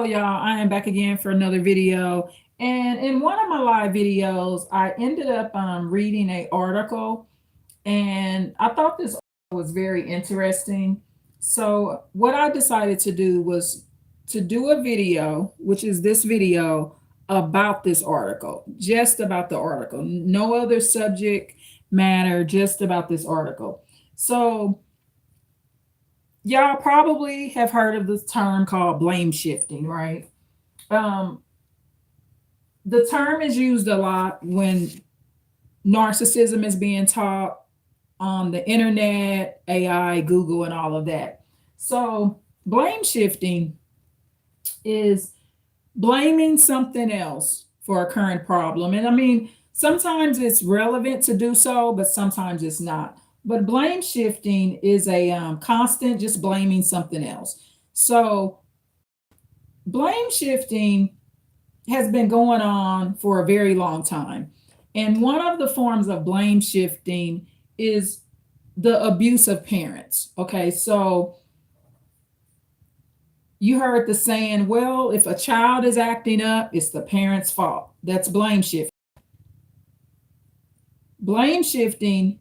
Hello, y'all. I am back again for another video. And in one of my live videos, I ended up reading an article, and I thought this article was very interesting. So, what I decided to do was to do a video, which is this video, about this article, just about the article, no other subject matter, just about this article. So, y'all probably have heard of this term called blame shifting, right? Um, the term is used a lot when narcissism is being taught on the internet, AI, Google, and all of that. So, blame shifting is blaming something else for a current problem. And I mean, sometimes it's relevant to do so, but sometimes it's not. But blame shifting is a constant, just blaming something else. So, blame shifting has been going on for a very long time. And one of the forms of blame shifting is the abuse of parents. Okay, so you heard the saying, well, if a child is acting up, it's the parent's fault. That's blame shifting. Blame shifting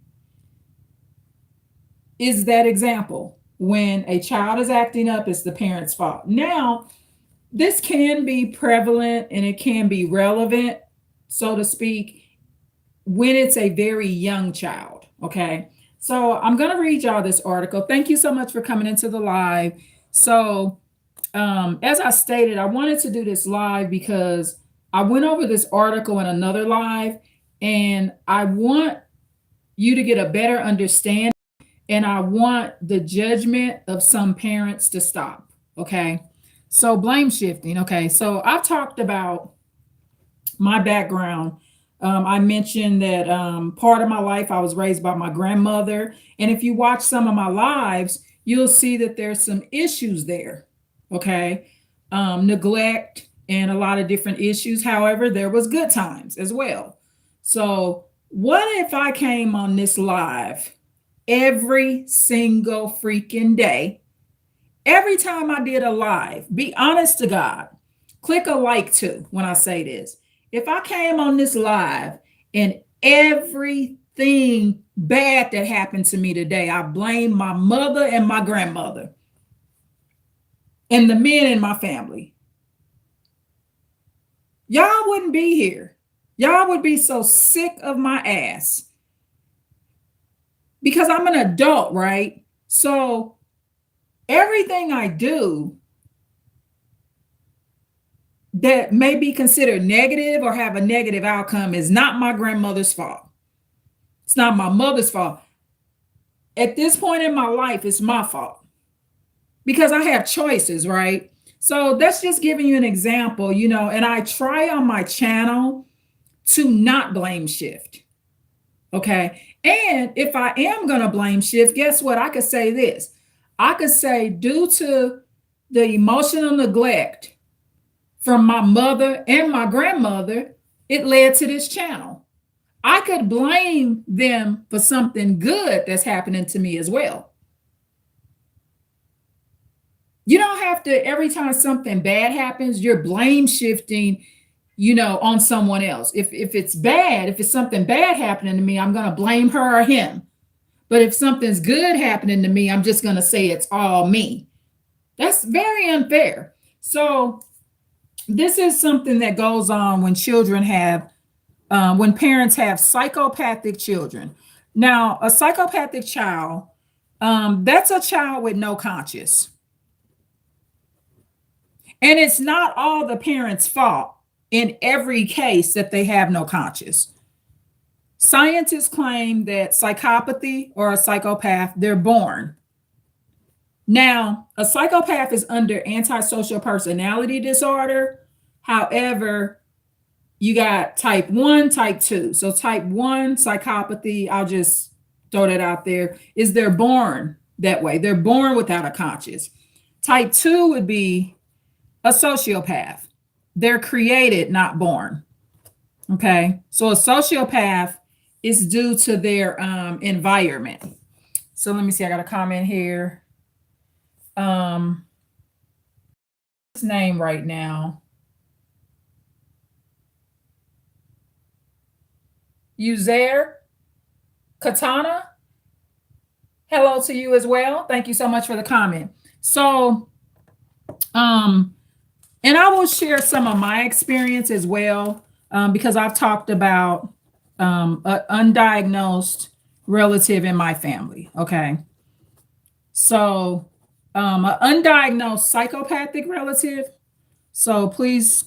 is that example. When a child is acting up, it's the parent's fault. Now, this can be prevalent and it can be relevant, so to speak, when it's a very young child. Okay. So I'm going to read y'all this article. Thank you so much for coming into the live. So, as I stated, I wanted to do this live because I went over this article in another live, and I want you to get a better understanding, and I want the judgment of some parents to stop. Okay. So, blame shifting. Okay. So, I've talked about my background. I mentioned that part of my life I was raised by my grandmother. And if you watch some of my lives, you'll see that there's some issues there. Okay. Neglect and a lot of different issues. However, there was good times as well. So, what if I came on this live every single freaking day? Every time I did a live, be honest to God, click a like too when I say this. If I came on this live and everything bad that happened to me today, I blame my mother and my grandmother and the men in my family, y'all wouldn't be here. Y'all would be so sick of my ass because I'm an adult, right? So everything I do that may be considered negative or have a negative outcome is not my grandmother's fault. It's not my mother's fault. At this point in my life, it's my fault because I have choices, right? So that's just giving you an example, and I try on my channel to not blame shift. Okay. And if I am going to blame shift, guess what? I could say this. I could say, due to the emotional neglect from my mother and my grandmother, it led to this channel. I could blame them for something good that's happening to me as well. You don't have to, every time something bad happens, you're blame shifting, on someone else. If it's bad, if it's something bad happening to me, I'm going to blame her or him. But if something's good happening to me, I'm just going to say it's all me. That's very unfair. So, this is something that goes on when when parents have psychopathic children. Now, a psychopathic child, that's a child with no conscience. And it's not all the parents' fault in every case that they have no conscience. Scientists claim that psychopathy or a psychopath, they're born. Now, a psychopath is under antisocial personality disorder. However, you got type 1, type 2. So type 1 psychopathy, I'll just throw that out there, is they're born that way. They're born without a conscience. Type 2 would be a sociopath. They're created, not born. Okay. So a sociopath is due to their environment. So let me see. I got a comment here. name right now. Uzair Katana. Hello to you as well. Thank you so much for the comment. So, um, and I will share some of my experience as well, because I've talked about an undiagnosed relative in my family. Okay. So, an undiagnosed psychopathic relative. So please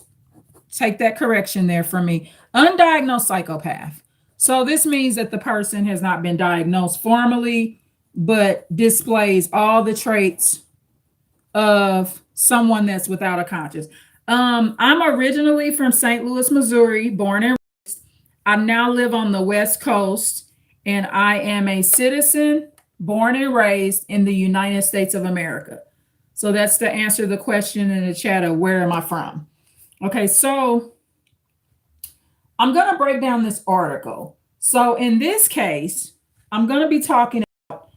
take that correction there for me. Undiagnosed psychopath. So this means that the person has not been diagnosed formally, but displays all the traits of someone that's without a conscience. I'm originally from St. Louis, Missouri, born and I now live on the West Coast, and I am a citizen born and raised in the United States of America. So that's to answer the question in the chat of where am I from? Okay, so I'm going to break down this article. So in this case, I'm going to be talking about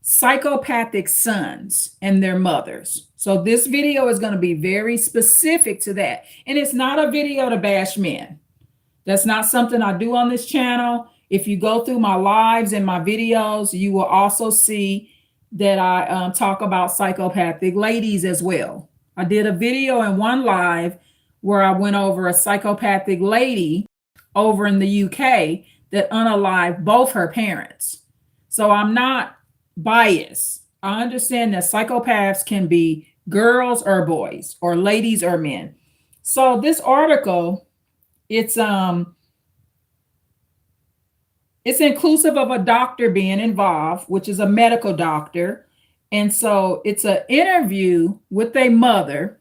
psychopathic sons and their mothers. So this video is going to be very specific to that. And it's not a video to bash men. That's not something I do on this channel. If you go through my lives and my videos, you will also see that I talk about psychopathic ladies as well. I did a video in one live where I went over a psychopathic lady over in the UK that unalived both her parents. So I'm not biased. I understand that psychopaths can be girls or boys, or ladies or men. So this article, it's inclusive of a doctor being involved, which is a medical doctor. And so it's an interview with a mother,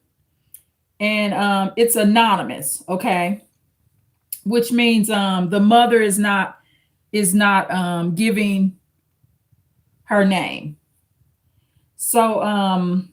and it's anonymous, okay? Which means the mother is not giving her name. So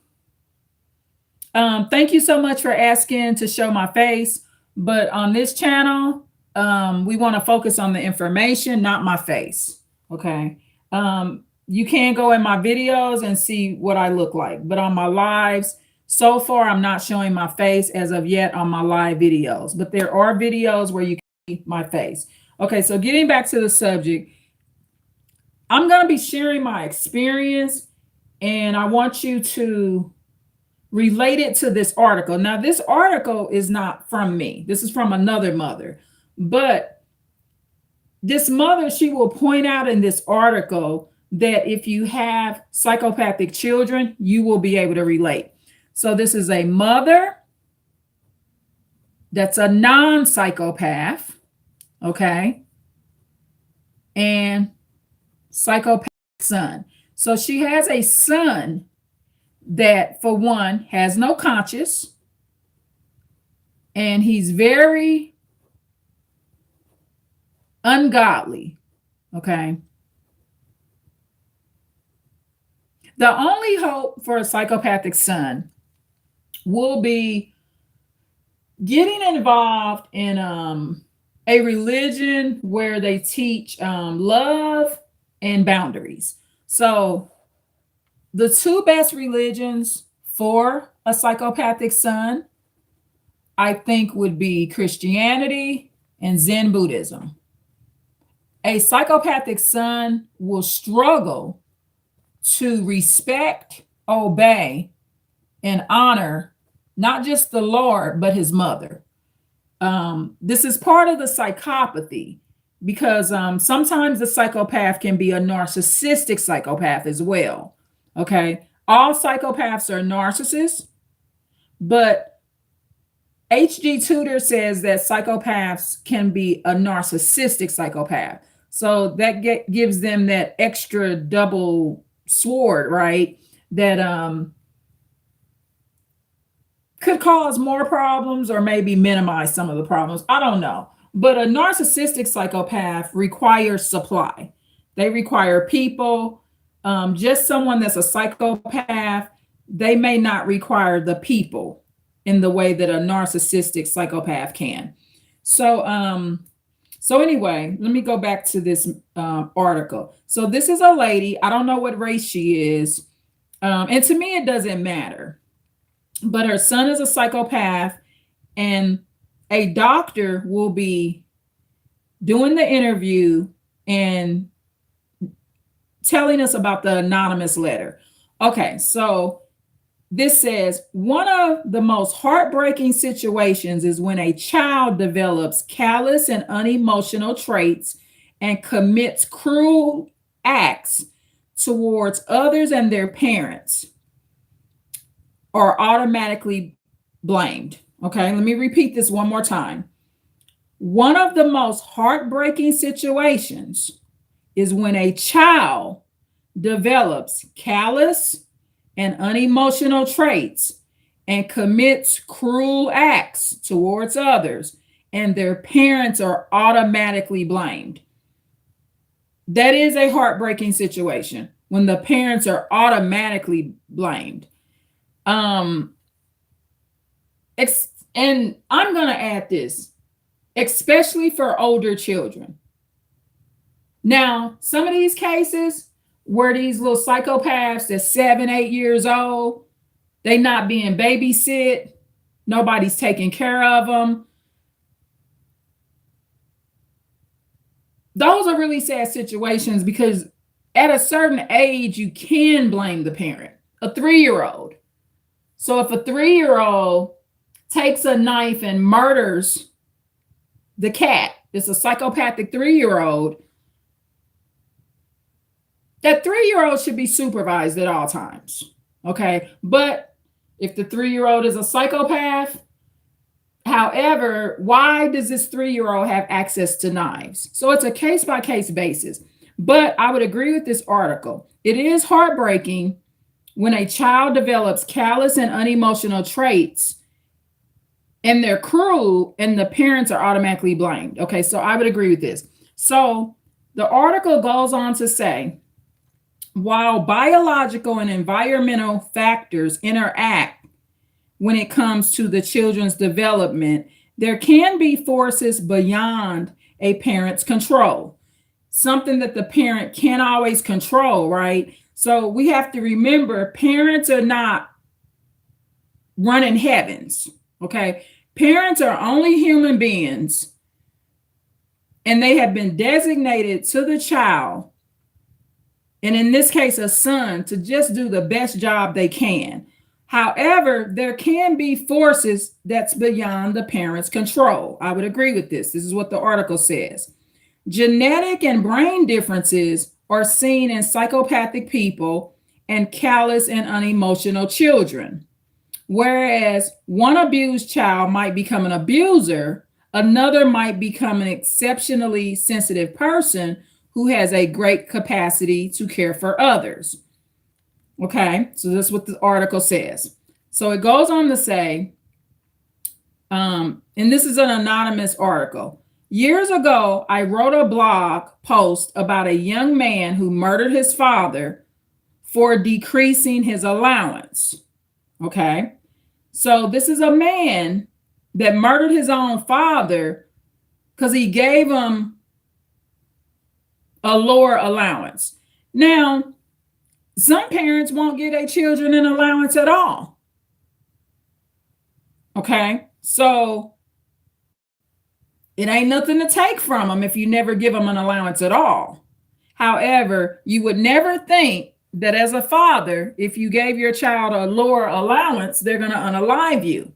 thank you so much for asking to show my face. But on this channel, we want to focus on the information, not my face. Okay. You can go in my videos and see what I look like, but on my lives, so far, I'm not showing my face as of yet on my live videos, but there are videos where you can see my face. Okay, so getting back to the subject, I'm going to be sharing my experience, and I want you to relate it to this article. Now, this article is not from me. This is from another mother. But this mother, she will point out in this article that if you have psychopathic children, you will be able to relate. So this is a mother that's a non-psychopath, okay, and psychopathic son. So she has a son that, for one, has no conscience, and he's very ungodly, okay. The only hope for a psychopathic son will be getting involved in a religion where they teach love and boundaries. So the two best religions for a psychopathic son, I think, would be Christianity and Zen Buddhism. A psychopathic son will struggle to respect, obey, and honor not just the Lord, but his mother. This is part of the psychopathy, because sometimes the psychopath can be a narcissistic psychopath as well. Okay. All psychopaths are narcissists, but H.G. Tudor says that psychopaths can be a narcissistic psychopath. So that gives them that extra double sword, right? That could cause more problems or maybe minimize some of the problems. I don't know. But a narcissistic psychopath requires supply. They require people. Just someone that's a psychopath, they may not require the people in the way that a narcissistic psychopath can. So anyway, let me go back to this article. So this is a lady. I don't know what race she is. And to me, it doesn't matter. but her son is a psychopath, and a doctor will be doing the interview and telling us about the anonymous letter. Okay, so this says one of the most heartbreaking situations is when a child develops callous and unemotional traits and commits cruel acts towards others, and their parents are automatically blamed. Okay, let me repeat this one more time. One of the most heartbreaking situations is when a child develops callous and unemotional traits and commits cruel acts towards others, and their parents are automatically blamed. That is a heartbreaking situation when the parents are automatically blamed. Um, and I'm going to add this, especially for older children. Now, some of these cases where these little psychopaths that's 7, 8 years old, they not being babysit, nobody's taking care of them. Those are really sad situations because at a certain age, you can blame the parent, a 3-year-old. So if a 3-year-old takes a knife and murders the cat, it's a psychopathic 3-year-old, that 3-year-old should be supervised at all times. Okay. But if the 3-year-old is a psychopath, however, why does this 3-year-old have access to knives? So it's a case by case basis. But I would agree with this article. It is heartbreaking when a child develops callous and unemotional traits and they're cruel and the parents are automatically blamed. Okay, so I would agree with this. So the article goes on to say, while biological and environmental factors interact when it comes to the children's development, there can be forces beyond a parent's control, something that the parent can't always control, right? So we have to remember parents are not running heavens, okay? Parents are only human beings, and they have been designated to the child, and in this case, a son, to just do the best job they can. However, there can be forces that's beyond the parent's control. I would agree with this. This is what the article says. Genetic and brain differences are seen in psychopathic people and callous and unemotional children. Whereas one abused child might become an abuser, another might become an exceptionally sensitive person who has a great capacity to care for others. Okay, so that's what the article says. So it goes on to say, and this is an anonymous article. Years ago, I wrote a blog post about a young man who murdered his father for decreasing his allowance. Okay, so this is a man that murdered his own father because he gave him a lower allowance. Now, some parents won't give their children an allowance at all. Okay, so it ain't nothing to take from them if you never give them an allowance at all. However, you would never think that as a father, if you gave your child a lower allowance, they're going to unalive you.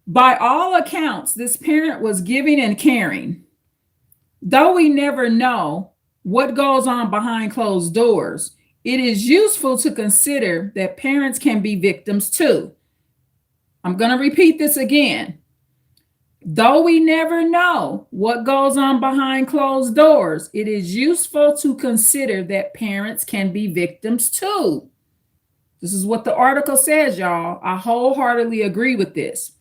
By all accounts, this parent was giving and caring. Though we never know what goes on behind closed doors, it is useful to consider that parents can be victims too. I'm going to repeat this again. Though we never know what goes on behind closed doors, it is useful to consider that parents can be victims too. This is what the article says, y'all. I wholeheartedly agree with this.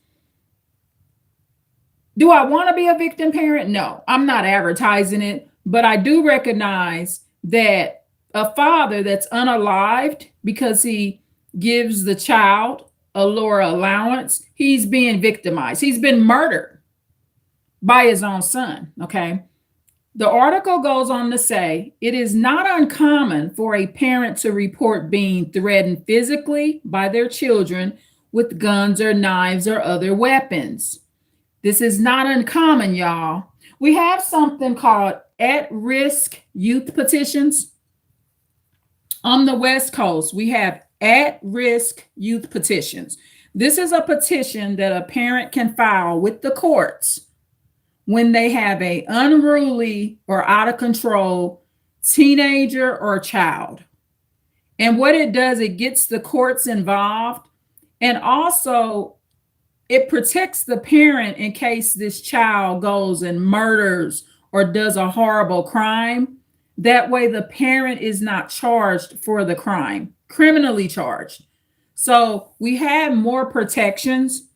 Do I want to be a victim parent? No, I'm not advertising it, but I do recognize that a father that's unalived because he gives the child a lower allowance, he's being victimized. He's been murdered by his own son, okay? The article goes on to say, it is not uncommon for a parent to report being threatened physically by their children with guns or knives or other weapons. This is not uncommon, y'all. We have something called at risk youth petitions. On the West Coast, we have at risk youth petitions. This is a petition that a parent can file with the courts when they have a unruly or out of control teenager or child. And what it does, it gets the courts involved, and also it protects the parent in case this child goes and murders or does a horrible crime. That way, the parent is not charged for the crime, criminally charged. So we have more protections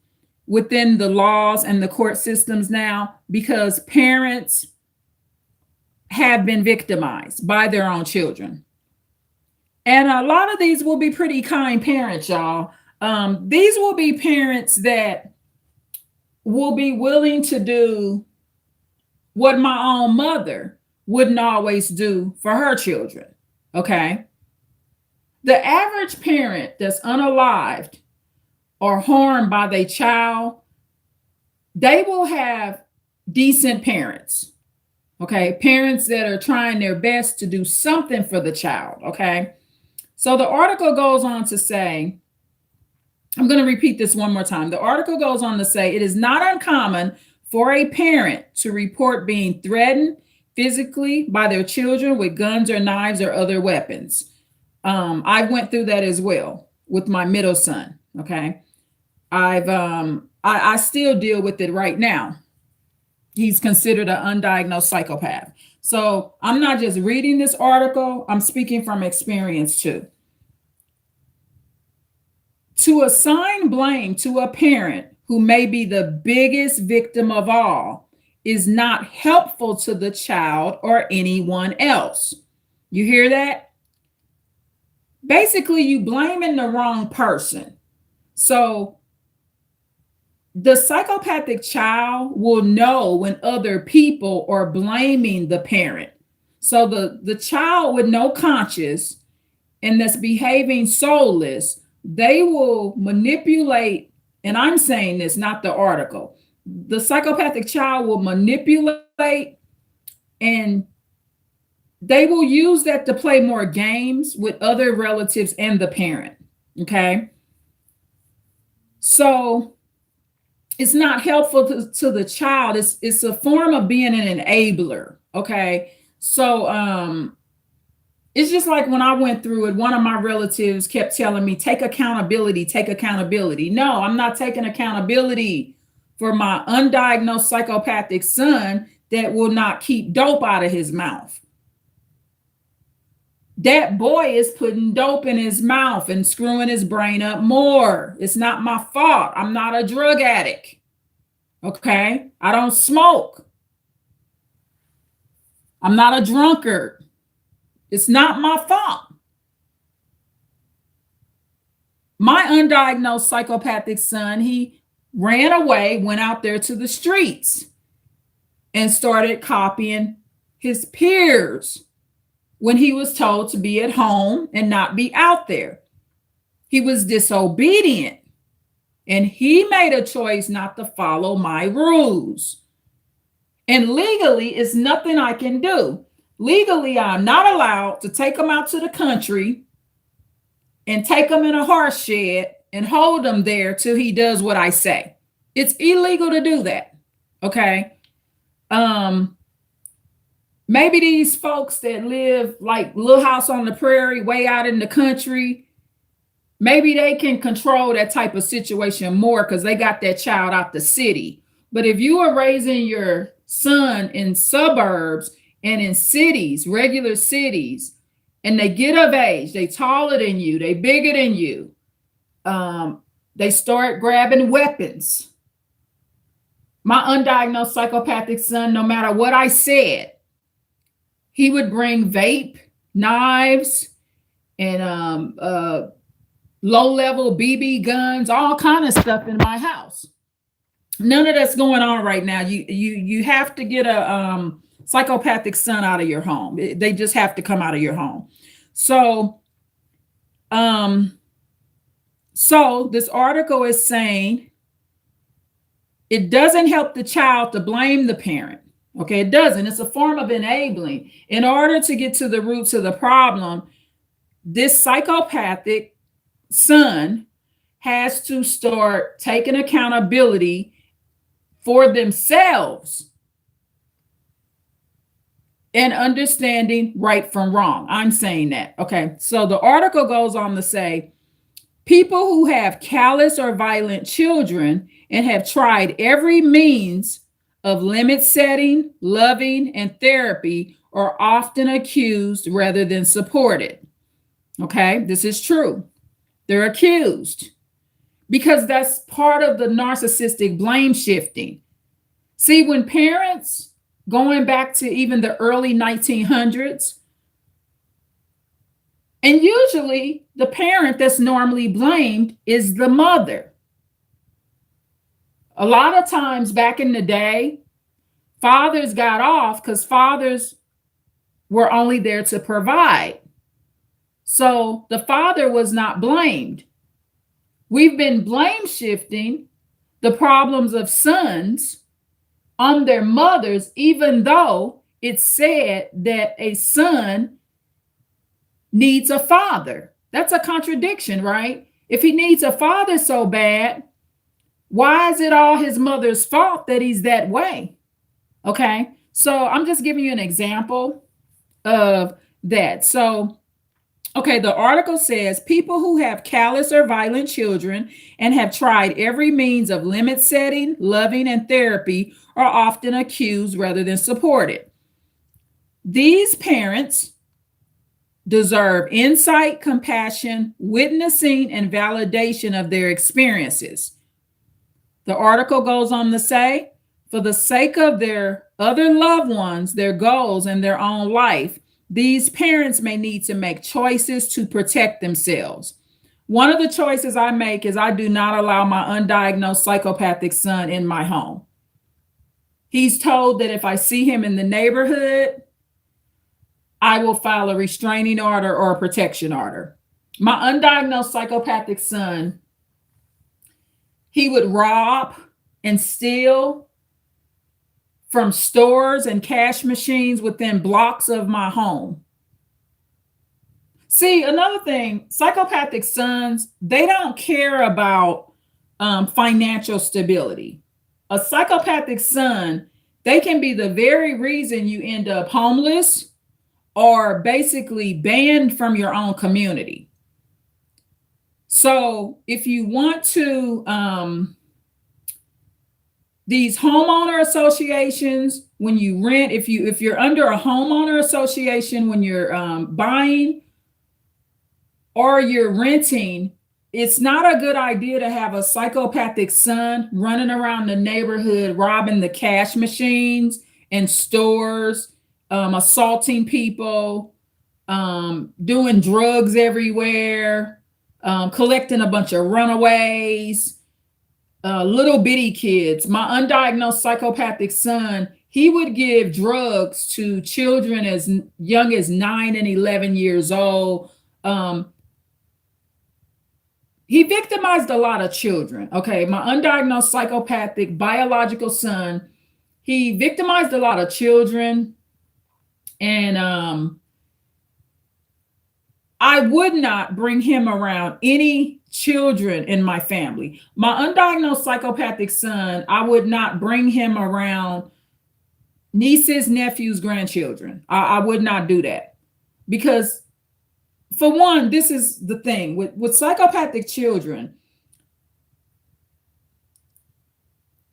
within the laws and the court systems now because parents have been victimized by their own children. And a lot of these will be pretty kind parents, y'all. These will be parents that will be willing to do what my own mother wouldn't always do for her children. Okay. The average parent that's unalived or harmed by their child, they will have decent parents. Okay. Parents that are trying their best to do something for the child. Okay. So the article goes on to say, I'm going to repeat this one more time. The article goes on to say, it is not uncommon for a parent to report being threatened physically by their children with guns or knives or other weapons. I went through that as well with my middle son. Okay. I still deal with it right now. He's considered an undiagnosed psychopath. So I'm not just reading this article, I'm speaking from experience too. To assign blame to a parent who may be the biggest victim of all is not helpful to the child or anyone else. You hear that? Basically, you blaming the wrong person. So the psychopathic child will know when other people are blaming the parent. So the child with no conscience and that's behaving soulless, they will manipulate, and I'm saying this, not the article. The psychopathic child will manipulate and they will use that to play more games with other relatives and the parent. Okay. So it's not helpful to the child. It's a form of being an enabler. Okay. So it's just like when I went through it, one of my relatives kept telling me, take accountability, take accountability. No, I'm not taking accountability for my undiagnosed psychopathic son that will not keep dope out of his mouth. That boy is putting dope in his mouth and screwing his brain up more. It's not my fault. I'm not a drug addict. Okay. I don't smoke. I'm not a drunkard. It's not my fault. My undiagnosed psychopathic son, he ran away, went out there to the streets and started copying his peers when he was told to be at home and not be out there. He was disobedient and he made a choice not to follow my rules. And legally, it's nothing I can do. Legally, I'm not allowed to take him out to the country and take him in a horse shed and hold him there till he does what I say. It's illegal to do that. Okay. Maybe these folks that live like Little House on the Prairie, way out in the country, maybe they can control that type of situation more because they got that child out the city. But if you are raising your son in suburbs and in cities, regular cities, and they get of age, they taller than you, they bigger than you, they start grabbing weapons. My undiagnosed psychopathic son, no matter what I said, he would bring vape, knives, and low-level BB guns, all kind of stuff in my house. None of that's going on right now. You have to get a psychopathic son out of your home. They just have to come out of your home. So So this article is saying it doesn't help the child to blame the parent. Okay, it doesn't. It's a form of enabling. In order to get to the roots of the problem, this psychopathic son has to start taking accountability for themselves and understanding right from wrong. I'm saying that. Okay. So the article goes on to say people who have callous or violent children and have tried every means of limit setting, loving, and therapy are often accused rather than supported. Okay. This is true. They're accused because that's part of the narcissistic blame shifting. See, when parents, going back to even the early 1900s, and usually the parent that's normally blamed is the mother. A lot of times back in the day, fathers got off because fathers were only there to provide. So the father was not blamed. We've been blame shifting the problems of sons on their mothers, even though it's said that a son needs a father. That's a contradiction, right? If he needs a father so bad, why is it all his mother's fault that he's that way? Okay, so I'm just giving you an example of that. So okay, the article says people who have callous or violent children and have tried every means of limit setting, loving, and therapy are often accused rather than supported. These parents deserve insight, compassion, witnessing, and validation of their experiences. The article goes on to say, for the sake of their other loved ones, their goals, and their own life, these parents may need to make choices to protect themselves. One of the choices I make is I do not allow my undiagnosed psychopathic son in my home. He's told that if I see him in the neighborhood, I will file a restraining order or a protection order. My undiagnosed psychopathic son, he would rob and steal from stores and cash machines within blocks of my home. See, another thing, psychopathic sons, they don't care about financial stability. A psychopathic son, they can be the very reason you end up homeless or basically banned from your own community. So if you want to, these homeowner associations, when you rent, if you're under a homeowner association, when you're buying or you're renting, it's not a good idea to have a psychopathic son running around the neighborhood, robbing the cash machines and stores, assaulting people, doing drugs everywhere, collecting a bunch of runaways. Little bitty kids. My undiagnosed psychopathic son, he would give drugs to children as young as 9 and 11 years old. He victimized a lot of children. Okay, my undiagnosed psychopathic biological son, he victimized a lot of children. And I would not bring him around any children in my family. My undiagnosed psychopathic son, I would not bring him around nieces, nephews, grandchildren. I would not do that. Because for one, this is the thing with psychopathic children,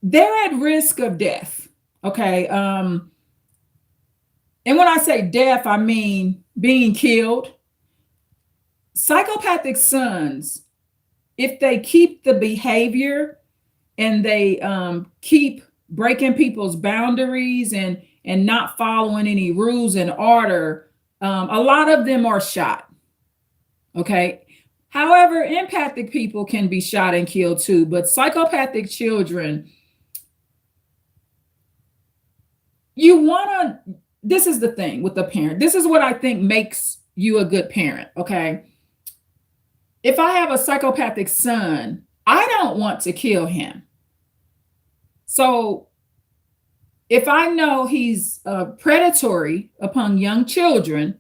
they're at risk of death. Okay. And when I say death, I mean being killed. Psychopathic sons, if they keep the behavior and they keep breaking people's boundaries and not following any rules and order, a lot of them are shot. Okay. However, empathic people can be shot and killed too, but psychopathic children, this is the thing with the parent. This is what I think makes you a good parent. Okay. if I have a psychopathic son, I don't want to kill him. So if I know he's predatory upon young children,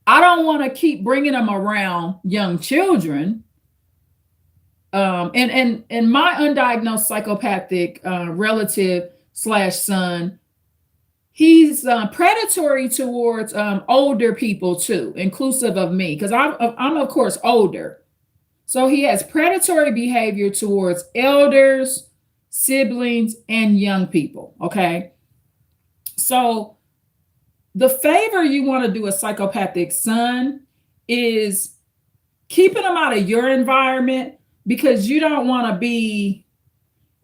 I don't want to keep bringing him around young children. And my undiagnosed psychopathic relative slash son, he's predatory towards older people too, inclusive of me, because I'm of course older. So he has predatory behavior towards elders, siblings, and young people. Okay. So the favor you want to do a psychopathic son is keeping them out of your environment, because you don't want to be,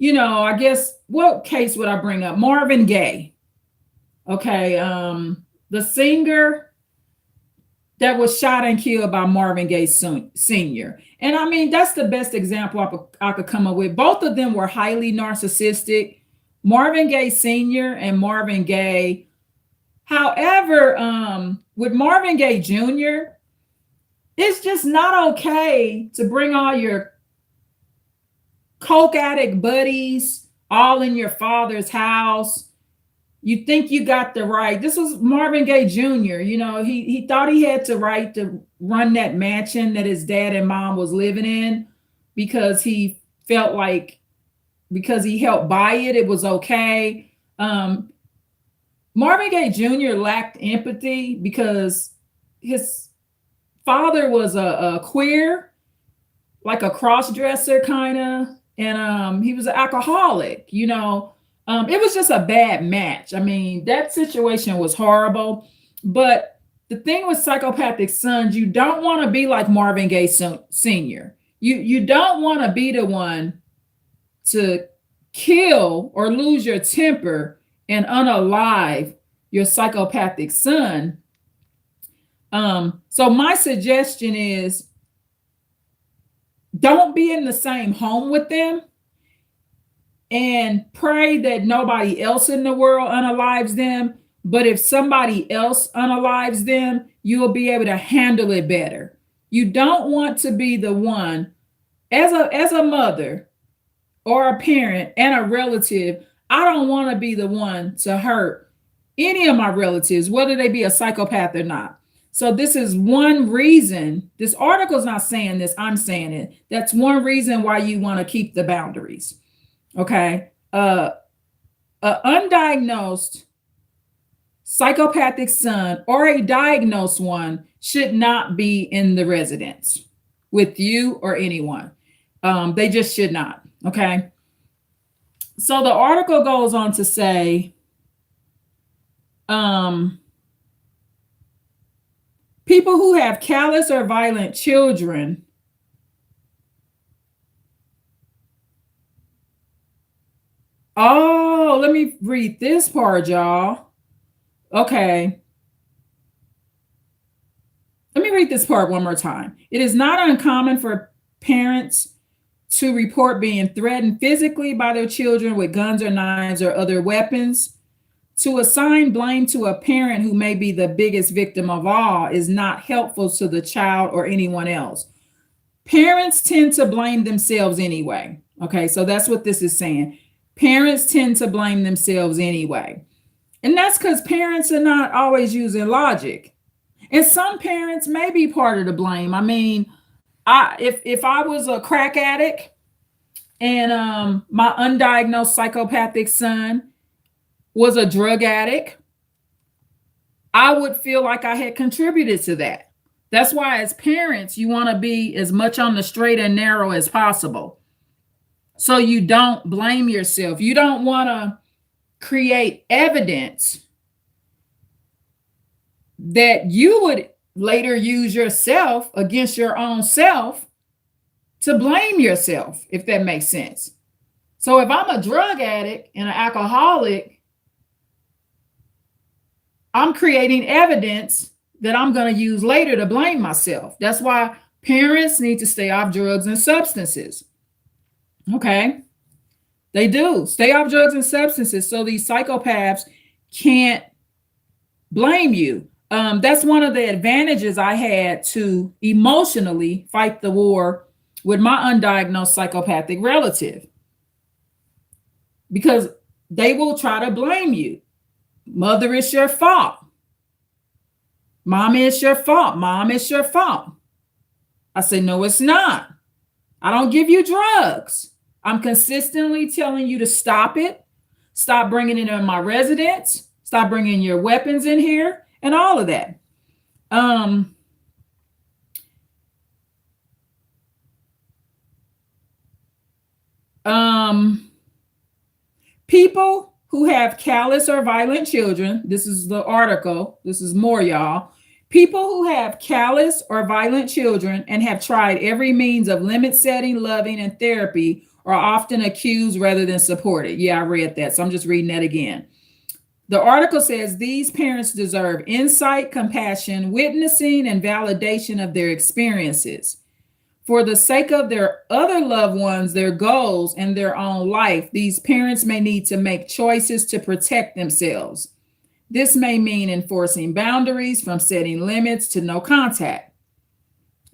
I guess, what case would I bring up? Marvin Gaye. Okay. The singer that was shot and killed by Marvin Gaye Sr. And I mean, that's the best example I could come up with. Both of them were highly narcissistic, Marvin Gaye Sr. and Marvin Gaye. However, with Marvin Gaye Jr., it's just not okay to bring all your coke addict buddies all in your father's house. You think you got the right. This was Marvin Gaye Jr. He thought he had the right to run that mansion that his dad and mom was living in, because he felt like, because he helped buy it, it was okay. Marvin Gaye Jr. lacked empathy because his father was a queer, like a cross-dresser kind of, and he was an alcoholic. It was just a bad match. I mean, that situation was horrible. But the thing with psychopathic sons, you don't want to be like Marvin Gaye Sr. You don't want to be the one to kill or lose your temper and unalive your psychopathic son. So my suggestion is, don't be in the same home with them, and pray that nobody else in the world unalives them. But if somebody else unalives them, you'll be able to handle it better. You don't want to be the one, as a mother or a parent and a relative. I don't want to be the one to hurt any of my relatives, whether they be a psychopath or not. So this is one reason. This article is not saying this, I'm saying it. That's one reason why you want to keep the boundaries. Okay. A undiagnosed psychopathic son or a diagnosed one should not be in the residence with you or anyone. They just should not. Okay. So the article goes on to say, people who have callous or violent children let me read this part, y'all. Okay. Let me read this part one more time. It is not uncommon for parents to report being threatened physically by their children with guns or knives or other weapons. To assign blame to a parent who may be the biggest victim of all is not helpful to the child or anyone else. Parents tend to blame themselves anyway. Okay, so that's what this is saying. Parents tend to blame themselves anyway. And that's because parents are not always using logic. And some parents may be part of the blame. I mean, if I was a crack addict and my undiagnosed psychopathic son was a drug addict, I would feel like I had contributed to that. That's why as parents, you want to be as much on the straight and narrow as possible, so you don't blame yourself. You don't want to create evidence that you would later use yourself against your own self to blame yourself, if that makes sense. So if I'm a drug addict and an alcoholic, I'm creating evidence that I'm going to use later to blame myself. That's why parents need to stay off drugs and substances. Okay? They do. Stay off drugs and substances so these psychopaths can't blame you. That's one of the advantages I had to emotionally fight the war with my undiagnosed psychopathic relative, because they will try to blame you. Mother, it's your fault. Mom, it's your fault. Mom, it's your fault. I say, no, it's not. I don't give you drugs. I'm consistently telling you to stop it. Stop bringing it in my residence. Stop bringing your weapons in here and all of that. Um, People who have callous or violent children, this is the article, this is more, y'all. People who have callous or violent children and have tried every means of limit setting, loving, and therapy are often accused rather than supported. Yeah, I read that, so I'm just reading that again. The article says these parents deserve insight, compassion, witnessing, and validation of their experiences. For the sake of their other loved ones, their goals, and their own life, these parents may need to make choices to protect themselves. This may mean enforcing boundaries, from setting limits to no contact.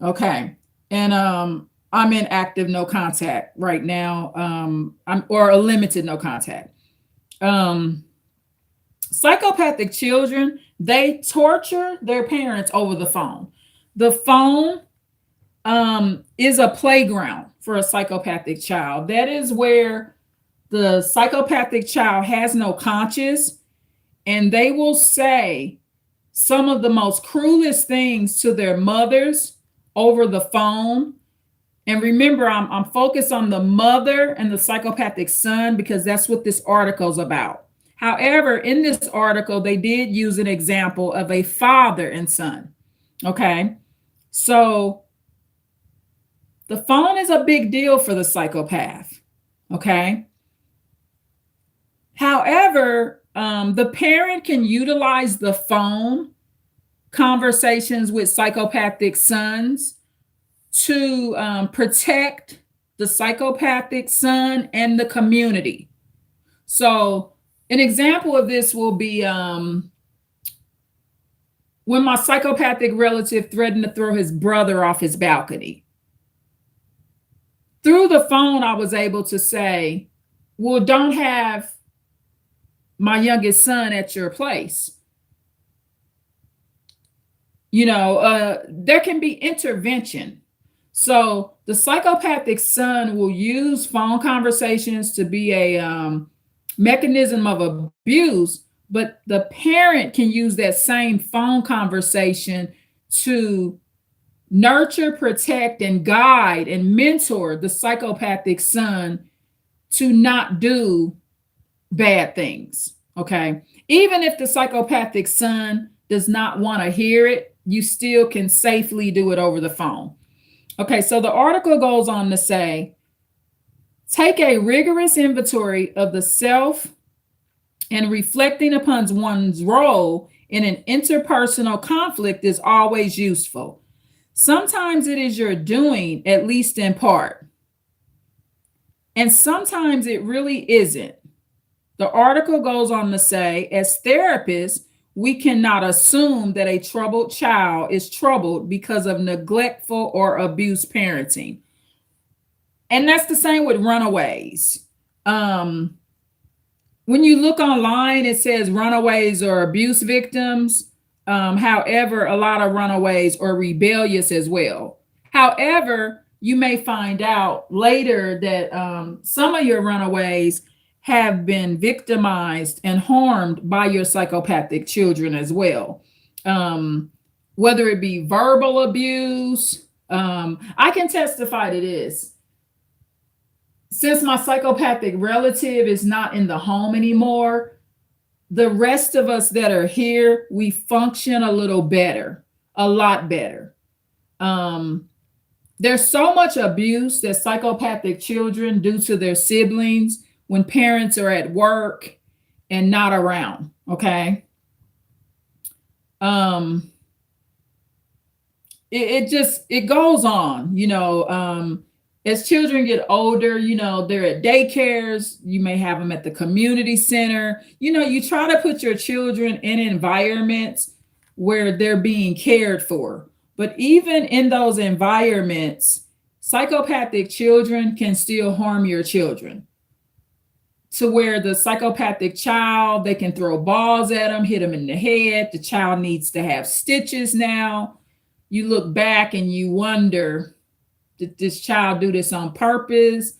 Okay. And I'm in active no contact right now. Or a limited no contact. Psychopathic children, they torture their parents over the phone. The phone is a playground for a psychopathic child. That is where the psychopathic child has no conscience, and they will say some of the most cruelest things to their mothers over the phone. And remember, I'm focused on the mother and the psychopathic son because that's what this article is about. However, in this article, they did use an example of a father and son. Okay. So the phone is a big deal for the psychopath. Okay. However, the parent can utilize the phone conversations with psychopathic sons to protect the psychopathic son and the community. So an example of this will be when my psychopathic relative threatened to throw his brother off his balcony. Through the phone, I was able to say, well, don't have my youngest son at your place. There can be intervention. So the psychopathic son will use phone conversations to be a mechanism of abuse, but the parent can use that same phone conversation to nurture, protect, and guide and mentor the psychopathic son to not do bad things. Okay. Even if the psychopathic son does not want to hear it, you still can safely do it over the phone. Okay. So the article goes on to say, take a rigorous inventory of the self and reflecting upon one's role in an interpersonal conflict is always useful. Sometimes it is your doing, at least in part. And sometimes it really isn't. The article goes on to say, as therapists, we cannot assume that a troubled child is troubled because of neglectful or abused parenting. And that's the same with runaways. When you look online, it says runaways are abuse victims. However, a lot of runaways are rebellious as well. However, you may find out later that some of your runaways have been victimized and harmed by your psychopathic children as well. Whether it be verbal abuse, I can testify to this. Since my psychopathic relative is not in the home anymore, the rest of us that are here, we function a little better, a lot better. There's so much abuse that psychopathic children do to their siblings when parents are at work and not around. Okay. It goes on, as children get older, they're at daycares, you may have them at the community center. You try to put your children in environments where they're being cared for. But even in those environments, psychopathic children can still harm your children, to where the psychopathic child, they can throw balls at them, hit them in the head. The child needs to have stitches now. You look back and you wonder, did this child do this on purpose?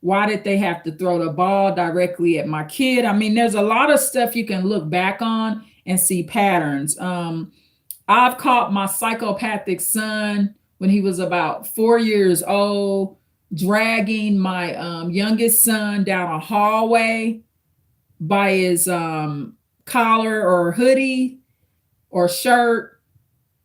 Why did they have to throw the ball directly at my kid? I mean, there's a lot of stuff you can look back on and see patterns. I've caught my psychopathic son when he was about 4 years old, dragging my youngest son down a hallway by his collar or hoodie or shirt.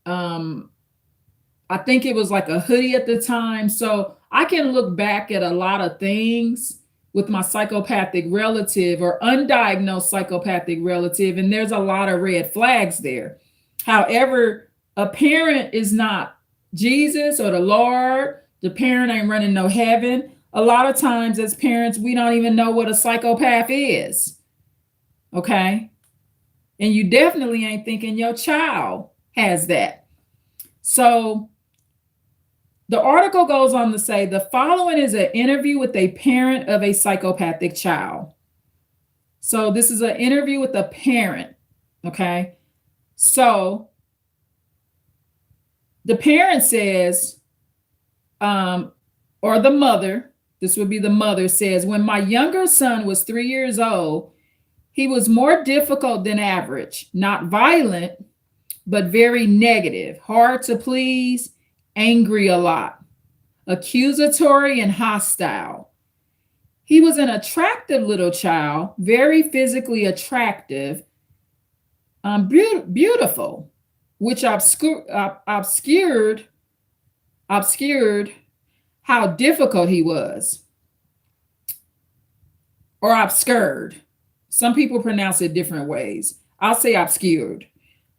I think it was like a hoodie at the time. So I can look back at a lot of things with my psychopathic relative or undiagnosed psychopathic relative, and there's a lot of red flags there. However, a parent is not Jesus or the Lord. The parent ain't running no heaven. A lot of times as parents, we don't even know what a psychopath is. Okay? And you definitely ain't thinking your child has that. So the article goes on to say the following is an interview with a parent of a psychopathic child. So this is an interview with a parent. Okay? So the parent says, or the mother, this would be the mother, says, when my younger son was 3 years old, he was more difficult than average, not violent, but very negative, hard to please, angry a lot, accusatory and hostile. He was an attractive little child, very physically attractive, beautiful, which obscured how difficult he was, or obscured. Some people pronounce it different ways. I'll say obscured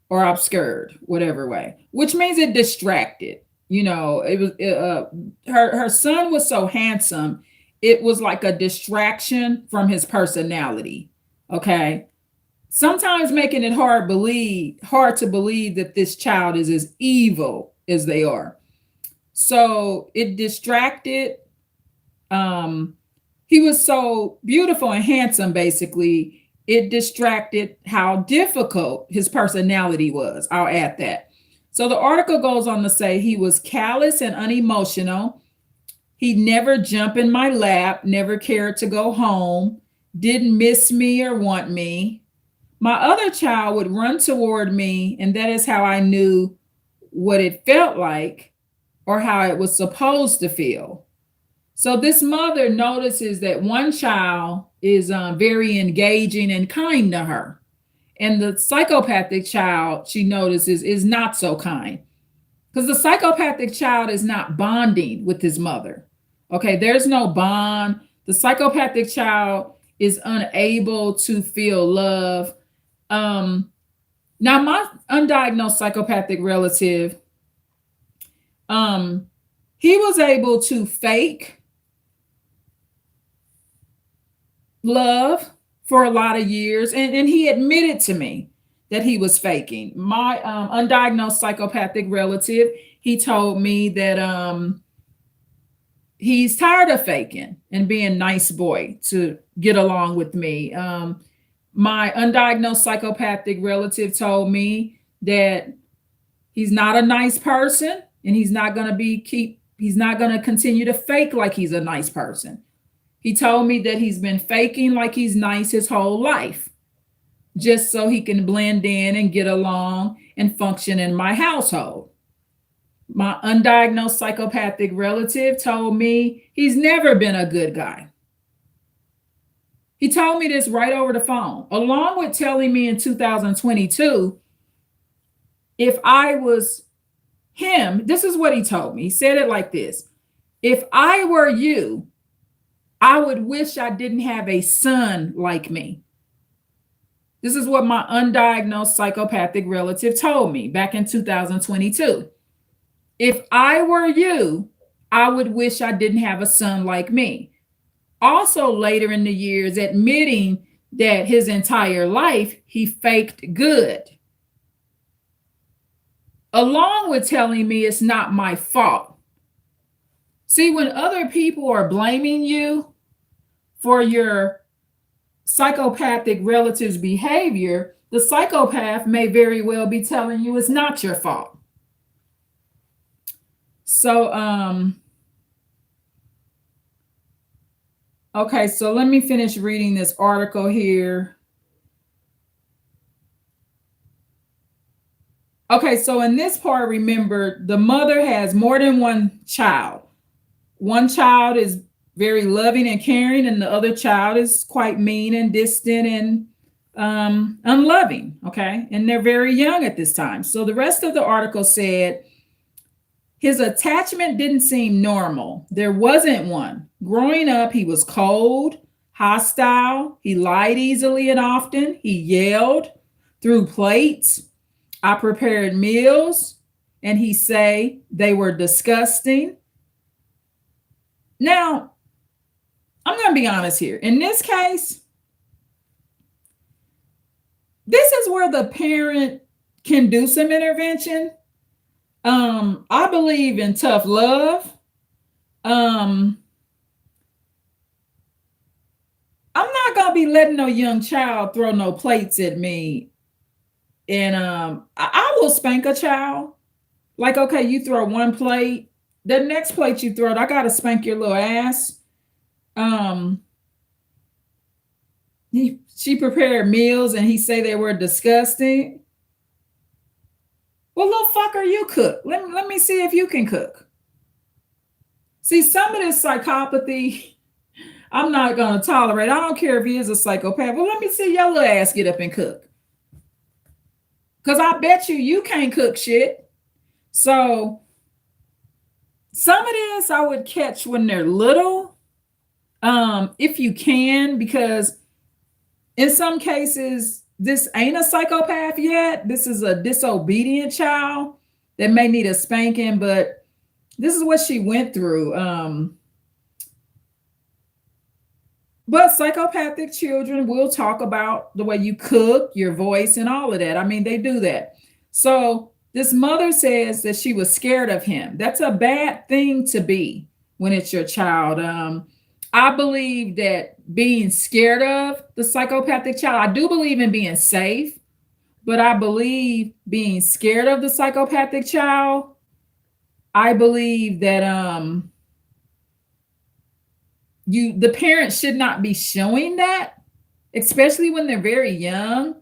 or obscured, whatever way, which means it distracted. You know, it was her son was so handsome, it was like a distraction from his personality. Okay. Sometimes making it hard to believe that this child is as evil as they are. So it distracted. He was so beautiful and handsome, basically. It distracted how difficult his personality was. I'll add that. So the article goes on to say he was callous and unemotional. He'd never jump in my lap, never cared to go home, didn't miss me or want me. My other child would run toward me, and that is how I knew what it felt like or how it was supposed to feel. So this mother notices that one child is very engaging and kind to her. And the psychopathic child, she notices, is not so kind. Because the psychopathic child is not bonding with his mother. Okay, there's no bond. The psychopathic child is unable to feel love. Now, my undiagnosed psychopathic relative, he was able to fake love for a lot of years. And he admitted to me that he was faking. My undiagnosed psychopathic relative, he told me that he's tired of faking and being nice boy to get along with me. My undiagnosed psychopathic relative told me that he's not a nice person and he's not going to continue to fake like he's a nice person. He told me that he's been faking like he's nice his whole life, just so he can blend in and get along and function in my household. My undiagnosed psychopathic relative told me he's never been a good guy. He told me this right over the phone, along with telling me in 2022, if I was him, this is what he told me. He said it like this: if I were you, I would wish I didn't have a son like me. This is what my undiagnosed psychopathic relative told me back in 2022. If I were you, I would wish I didn't have a son like me. Also, later in the years, admitting that his entire life he faked good. along with telling me it's not my fault. See, when other people are blaming you for your psychopathic relative's behavior, the psychopath may very well be telling you it's not your fault. So, okay, so let me finish reading this article here. Okay, so in this part, remember the mother has more than one child. One child is very loving and caring, and the other child is quite mean and distant and unloving. Okay, and they're very young at this time. So the rest of the article said his attachment didn't seem normal. There wasn't one. Growing up, he was cold, hostile. He lied easily and often. He yelled, threw plates. I prepared meals, and he say they were disgusting. Now, I'm going to be honest here. In this case, this is where the parent can do some intervention. I believe in tough love. I'm not going to be letting no young child throw no plates at me. And I will spank a child. Like, okay, you throw one plate. The next plate you throw, I got to spank your little ass. She prepared meals and he say they were disgusting. Well, little fucker, you cook. Let me see if you can cook. See, some of this psychopathy, I'm not going to tolerate. I don't care if he is a psychopath. Well, let me see your little ass get up and cook. Because I bet you can't cook shit. So some of this I would catch when they're little, if you can, because in some cases, this ain't a psychopath yet. This is a disobedient child that may need a spanking, but this is what she went through. But psychopathic children will talk about the way you cook, your voice, and all of that. I mean, they do that. So this mother says that she was scared of him. That's a bad thing to be when it's your child. I believe that being scared of the psychopathic child, I do believe in being safe, but I believe being scared of the psychopathic child, I believe that the parents should not be showing that, especially when they're very young.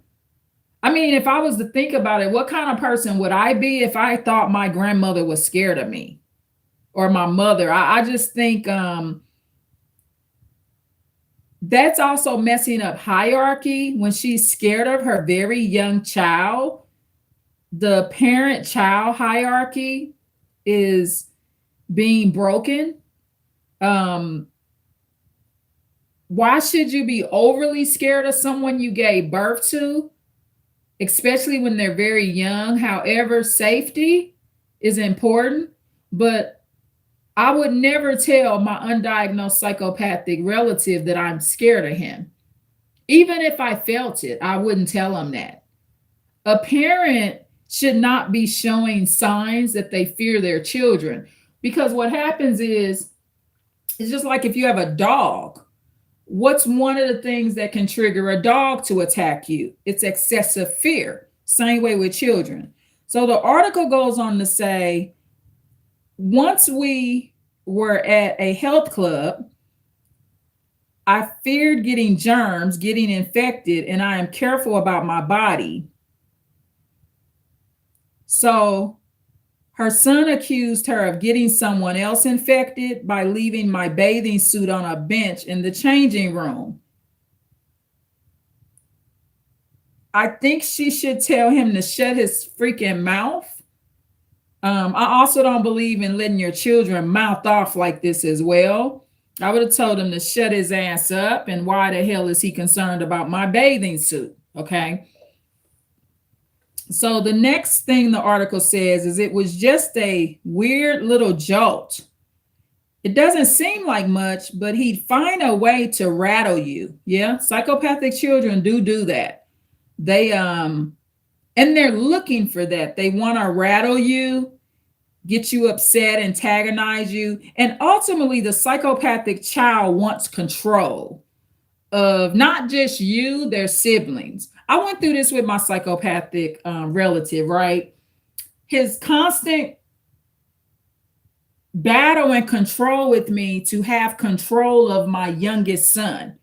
I mean, if I was to think about it, what kind of person would I be if I thought my grandmother was scared of me or my mother? I just think that's also messing up hierarchy when she's scared of her very young child. The parent-child hierarchy is being broken. Why should you be overly scared of someone you gave birth to, especially when they're very young? However, safety is important, but I would never tell my undiagnosed psychopathic relative that I'm scared of him. Even if I felt it, I wouldn't tell him that. A parent should not be showing signs that they fear their children, because what happens is, it's just like if you have a dog. What's one of the things that can trigger a dog to attack you? It's excessive fear. Same way with children. So the article goes on to say, once we were at a health club, I feared getting germs, getting infected, and I am careful about my body. So her son accused her of getting someone else infected by leaving my bathing suit on a bench in the changing room. I think she should tell him to shut his freaking mouth. I also don't believe in letting your children mouth off like this as well. I would have told him to shut his ass up, and why the hell is he concerned about my bathing suit? Okay. So the next thing the article says is it was just a weird little jolt. It doesn't seem like much, but he'd find a way to rattle you. Yeah, psychopathic children do that. They And they're looking for that. They want to rattle you, get you upset, antagonize you. And ultimately, the psychopathic child wants control of not just you, their siblings. I went through this with my psychopathic relative, right? His constant battle and control with me to have control of my youngest son.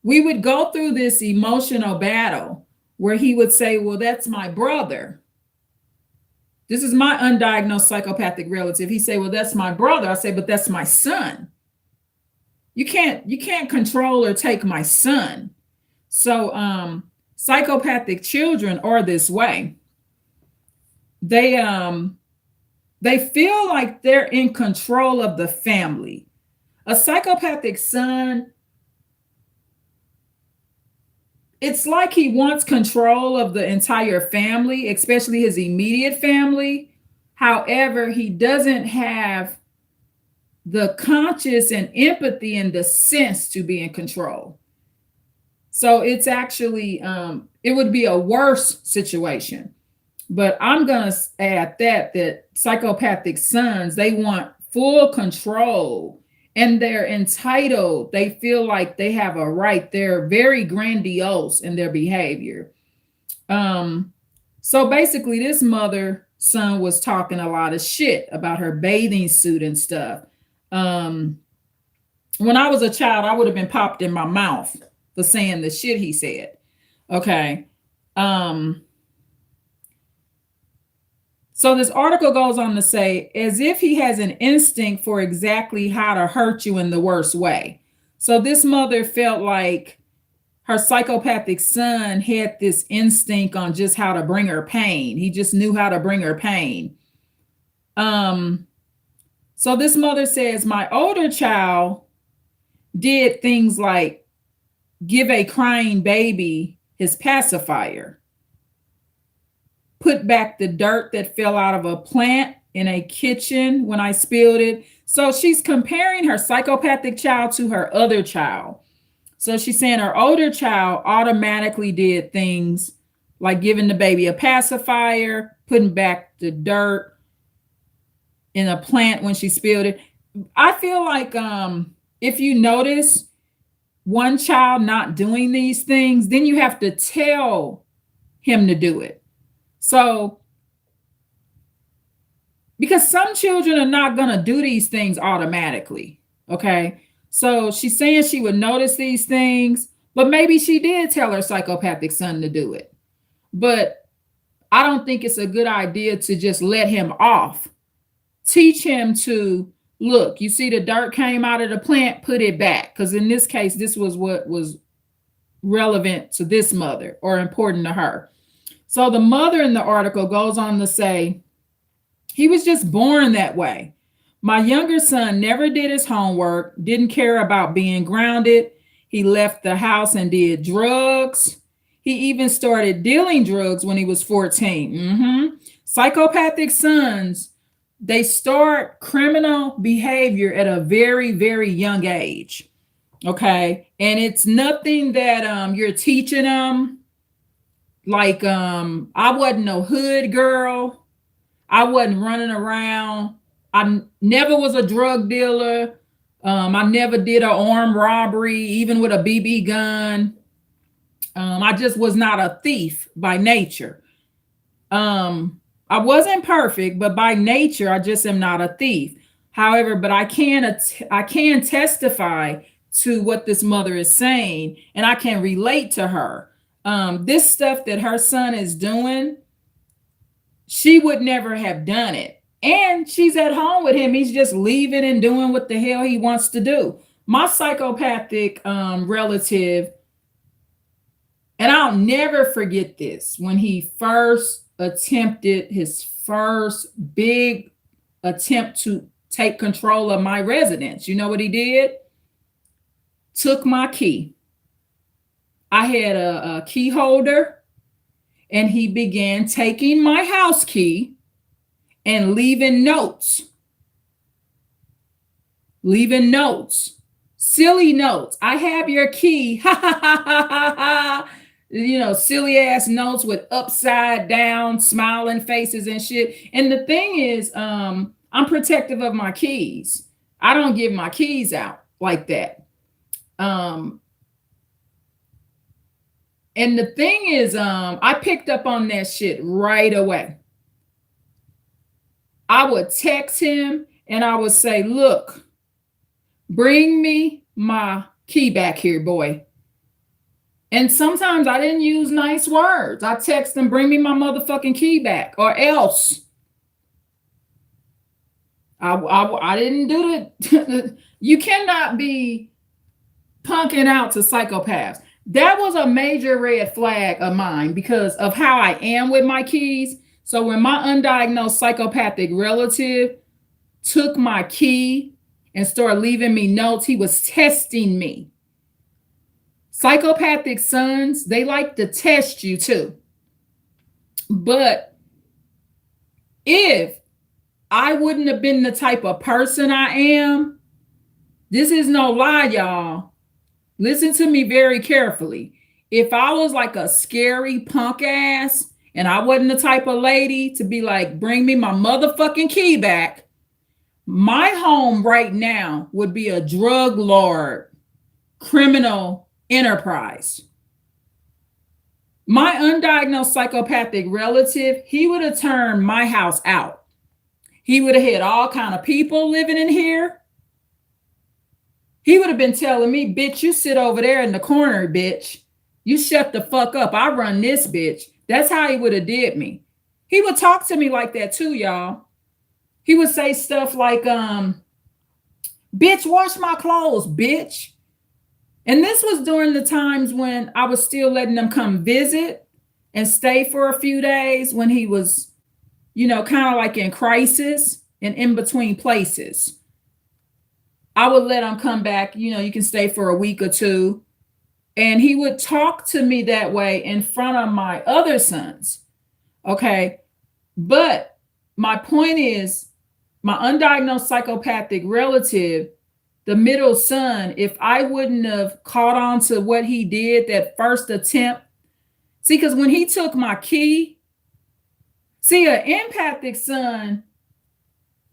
We would go through this emotional battle where he would say, well, that's my brother. This is my undiagnosed psychopathic relative. He say, well, that's my brother. I say, but that's my son. You can't control or take my son. So psychopathic children are this way. They feel like they're in control of the family. A psychopathic son, it's like he wants control of the entire family, especially his immediate family. However, he doesn't have the conscious and empathy and the sense to be in control. So it's actually, it would be a worse situation. But I'm going to add that psychopathic sons, they want full control and they're entitled. They feel like they have a right. They're very grandiose in their behavior. So basically, this mother son was talking a lot of shit about her bathing suit and stuff. When I was a child, I would have been popped in my mouth for saying the shit he said. Okay. So this article goes on to say, as if he has an instinct for exactly how to hurt you in the worst way. So this mother felt like her psychopathic son had this instinct on just how to bring her pain. He just knew how to bring her pain. So this mother says, my older child did things like give a crying baby his pacifier, put back the dirt that fell out of a plant in a kitchen when I spilled it. So she's comparing her psychopathic child to her other child. So she's saying her older child automatically did things like giving the baby a pacifier, putting back the dirt in a plant when she spilled it. I feel like if you notice one child not doing these things, then you have to tell him to do it. So, because some children are not going to do these things automatically. Okay. So she's saying she would notice these things, but maybe she did tell her psychopathic son to do it. But I don't think it's a good idea to just let him off. Teach him to look, you see the dirt came out of the plant, put it back. Because in this case, this was what was relevant to this mother or important to her. So the mother in the article goes on to say, he was just born that way. My younger son never did his homework, didn't care about being grounded. He left the house and did drugs. He even started dealing drugs when he was 14. Psychopathic sons, they start criminal behavior at a very, very young age. Okay. And it's nothing that you're teaching them. Like I wasn't no hood girl. I wasn't running around. I never was a drug dealer. I never did an armed robbery, even with a BB gun. I just was not a thief by nature. I wasn't perfect, but by nature, I just am not a thief. However, but I can testify to what this mother is saying, and I can relate to her. This stuff that her son is doing, she would never have done it. And she's at home with him. He's just leaving and doing what the hell he wants to do. My psychopathic relative, and I'll never forget this, when he first attempted his first big attempt to take control of my residence. You know what he did? Took my key. I had a key holder, and he began taking my house key and leaving notes, silly notes. I have your key. Ha ha ha ha ha ha. silly ass notes with upside down smiling faces and shit. And the thing is, I'm protective of my keys. I don't give my keys out like that. Um, and the thing is, I picked up on that shit right away. I would text him and I would say, look, bring me my key back here, boy. And sometimes I didn't use nice words. I text them, bring me my motherfucking key back, or else. I didn't do it. You cannot be punking out to psychopaths. That was a major red flag of mine because of how I am with my keys. So when my undiagnosed psychopathic relative took my key and started leaving me notes, he was testing me. Psychopathic sons, they like to test you too. But if I wouldn't have been the type of person I am, this is no lie, y'all. Listen to me very carefully. If I was like a scary punk ass and I wasn't the type of lady to be like, bring me my motherfucking key back, my home right now would be a drug lord, criminal enterprise. My undiagnosed psychopathic relative, he would have turned my house out. He would have had all kind of people living in here. He would have been telling me, bitch, you sit over there in the corner, bitch. You shut the fuck up. I run this, bitch. That's how he would have did me. He would talk to me like that too, y'all. He would say stuff like, bitch, wash my clothes, bitch. And this was during the times when I was still letting them come visit and stay for a few days when he was, kind of like in crisis and in between places. I would let him come back, you can stay for a week or two. And he would talk to me that way in front of my other sons. Okay. But my point is, my undiagnosed psychopathic relative, the middle son, if I wouldn't have caught on to what he did, that first attempt, see, because when he took my key, see, an empathic son,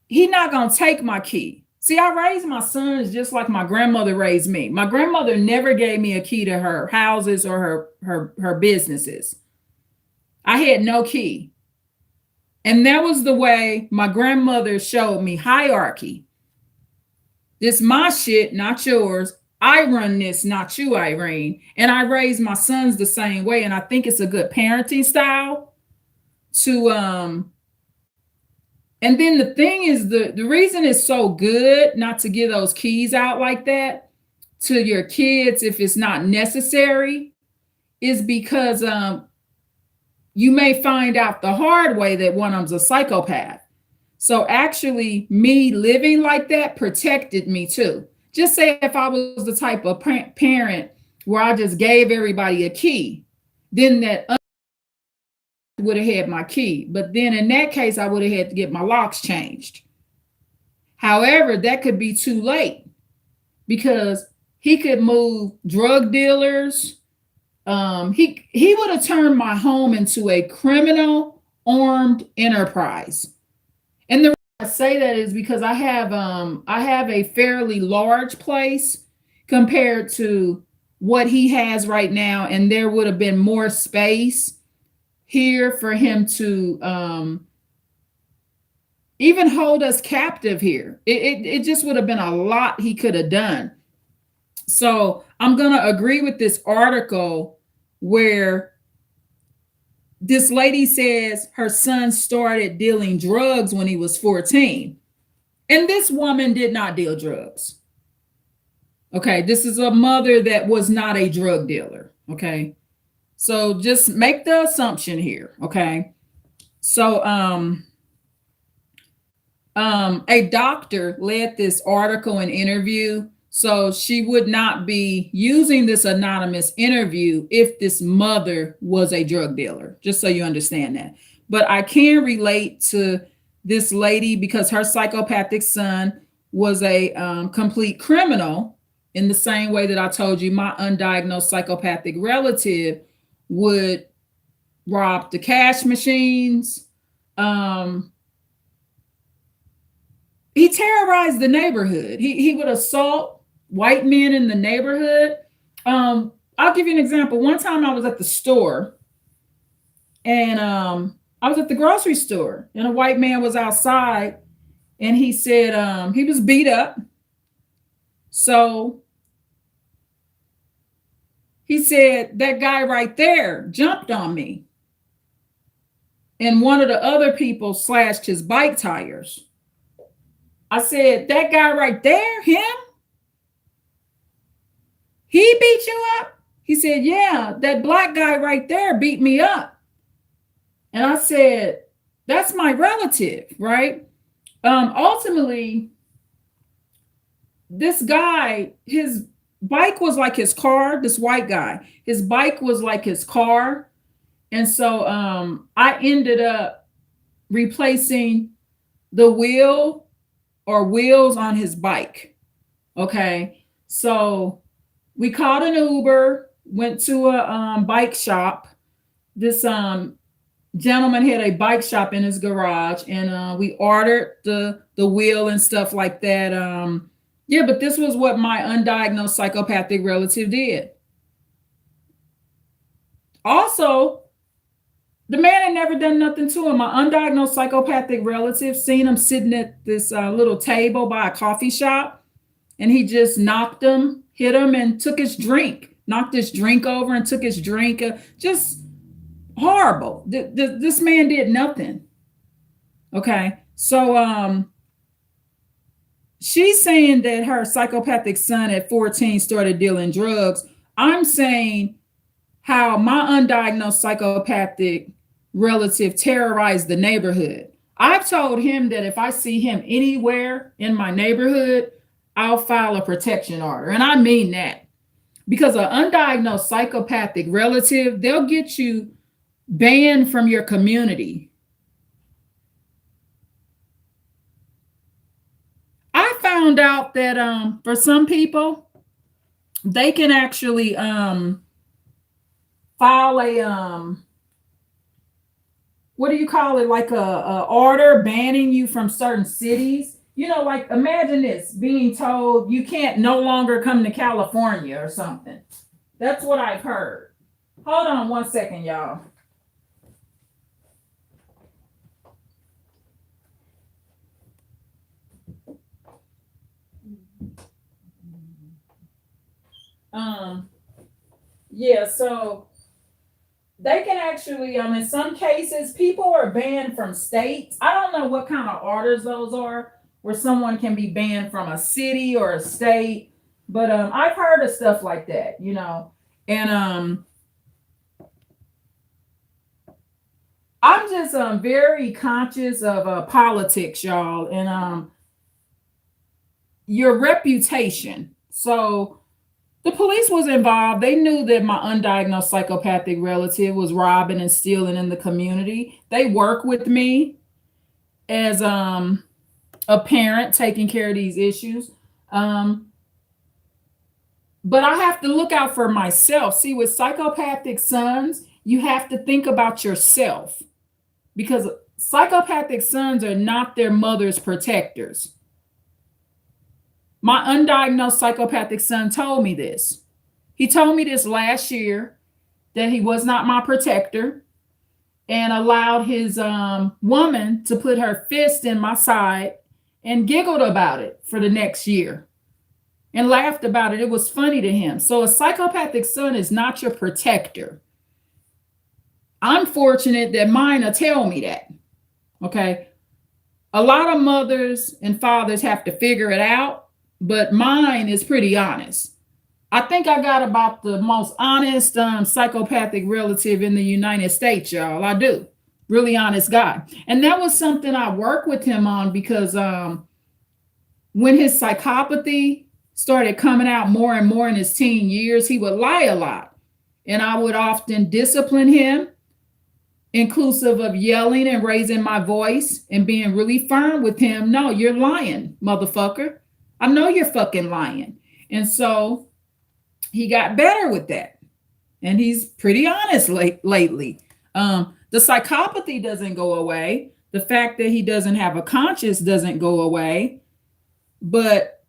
he not going to take my key. See, I raised my sons just like my grandmother raised me. My grandmother never gave me a key to her houses or her businesses. I had no key. And that was the way my grandmother showed me hierarchy. This my shit, not yours. I run this, not you, Irene. And I raised my sons the same way. And I think it's a good parenting style to and then the thing is, the reason it's so good not to give those keys out like that to your kids if it's not necessary is because you may find out the hard way that one of them's a psychopath. So actually, me living like that protected me too. Just say if I was the type of parent where I just gave everybody a key, then that would have had my key. But then in that case, I would have had to get my locks changed. However, that could be too late because he could move drug dealers. He would have turned my home into a criminal armed enterprise. And the reason I say that is because I have a fairly large place compared to what he has right now, and there would have been more space here for him to even hold us captive here. It just would have been a lot he could have done. So I'm going to agree with this article where this lady says her son started dealing drugs when he was 14. And this woman did not deal drugs. Okay, this is a mother that was not a drug dealer. Okay. So just make the assumption here, okay? So a doctor led this article and interview, so she would not be using this anonymous interview if this mother was a drug dealer, just so you understand that. But I can relate to this lady because her psychopathic son was a complete criminal in the same way that I told you my undiagnosed psychopathic relative would rob the cash machines. Um, he terrorized the neighborhood. He would assault white men in the neighborhood. I'll give you an example. One time I was at the store, and I was at the grocery store, and a white man was outside, and he said he was beat up. So he said that guy right there jumped on me, and one of the other people slashed his bike tires. I said, that guy right there, him, he beat you up? He said, yeah, that black guy right there beat me up. And I said, that's my relative, right? Ultimately, this guy, his bike was like his car, this white guy, his bike was like his car. And so I ended up replacing the wheel or wheels on his bike. Okay. So we called an Uber, went to a bike shop. This gentleman had a bike shop in his garage, and we ordered the wheel and stuff like that. Yeah, but this was what my undiagnosed psychopathic relative did. Also, the man had never done nothing to him. My undiagnosed psychopathic relative seen him sitting at this little table by a coffee shop, and he just knocked him, hit him, and took his drink, knocked his drink over and took his drink. Just horrible. This man did nothing. Okay. So she's saying that her psychopathic son at 14 started dealing drugs. I'm saying how my undiagnosed psychopathic relative terrorized the neighborhood. I've told him that if I see him anywhere in my neighborhood, I'll file a protection order. And I mean that, because an undiagnosed psychopathic relative, they'll get you banned from your community. I found out that for some people, they can actually file a what do you call it, like a order banning you from certain cities. Like, imagine this, being told you can't no longer come to California or something. That's what I've heard. Hold on one second, y'all. Yeah, so they can actually, in some cases, people are banned from states. I don't know what kind of orders those are, where someone can be banned from a city or a state, but I've heard of stuff like that, and I'm just very conscious of politics, y'all, and your reputation. So the police was involved. They knew that my undiagnosed psychopathic relative was robbing and stealing in the community. They work with me as a parent taking care of these issues. But I have to look out for myself. See, with psychopathic sons, you have to think about yourself, because psychopathic sons are not their mother's protectors. My undiagnosed psychopathic son told me this. He told me this last year, that he was not my protector, and allowed his woman to put her fist in my side and giggled about it for the next year and laughed about it. It was funny to him. So a psychopathic son is not your protector. I'm fortunate that mine will tell me that. Okay. A lot of mothers and fathers have to figure it out, but mine is pretty honest. I think I got about the most honest psychopathic relative in the United States, y'all. I do. Really honest guy. And that was something I worked with him on, because when his psychopathy started coming out more and more in his teen years, he would lie a lot. And I would often discipline him, inclusive of yelling and raising my voice and being really firm with him. No, you're lying, motherfucker. I know you're fucking lying. And so he got better with that. and he's pretty honest lately. The psychopathy doesn't go away. The fact that he doesn't have a conscience doesn't go away, but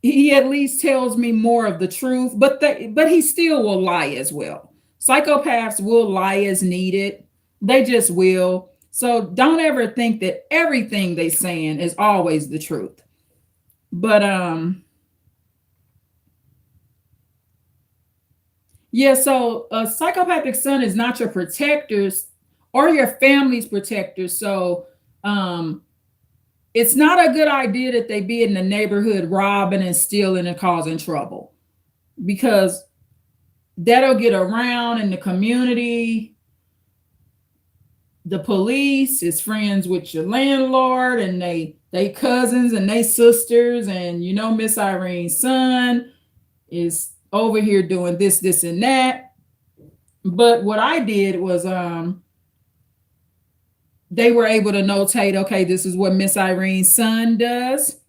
he at least tells me more of the truth. But he still will lie as well. Psychopaths will lie as needed. They just will. So don't ever think that everything they saying is always the truth. But yeah, so a psychopathic son is not your protectors or your family's protectors. So um it's not a good idea that they be in the neighborhood robbing and stealing and causing trouble, because that'll get around in the community. The police is friends with your landlord, and they cousins and they sisters, and Miss Irene's son is over here doing this and that. But what I did was they were able to notate, okay, this is what Miss Irene's son does.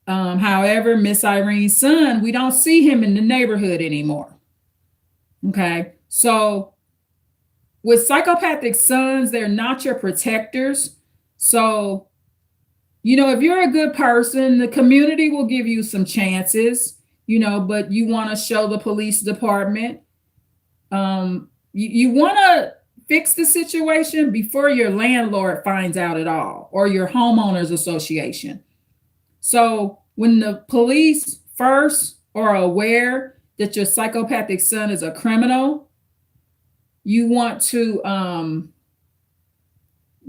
However, Miss Irene's son, we don't see him in the neighborhood anymore. Okay, so with psychopathic sons, they're not your protectors. So, if you're a good person, the community will give you some chances, but you want to show the police department. You want to fix the situation before your landlord finds out at all, or your homeowners association. So when the police first are aware that your psychopathic son is a criminal, you want to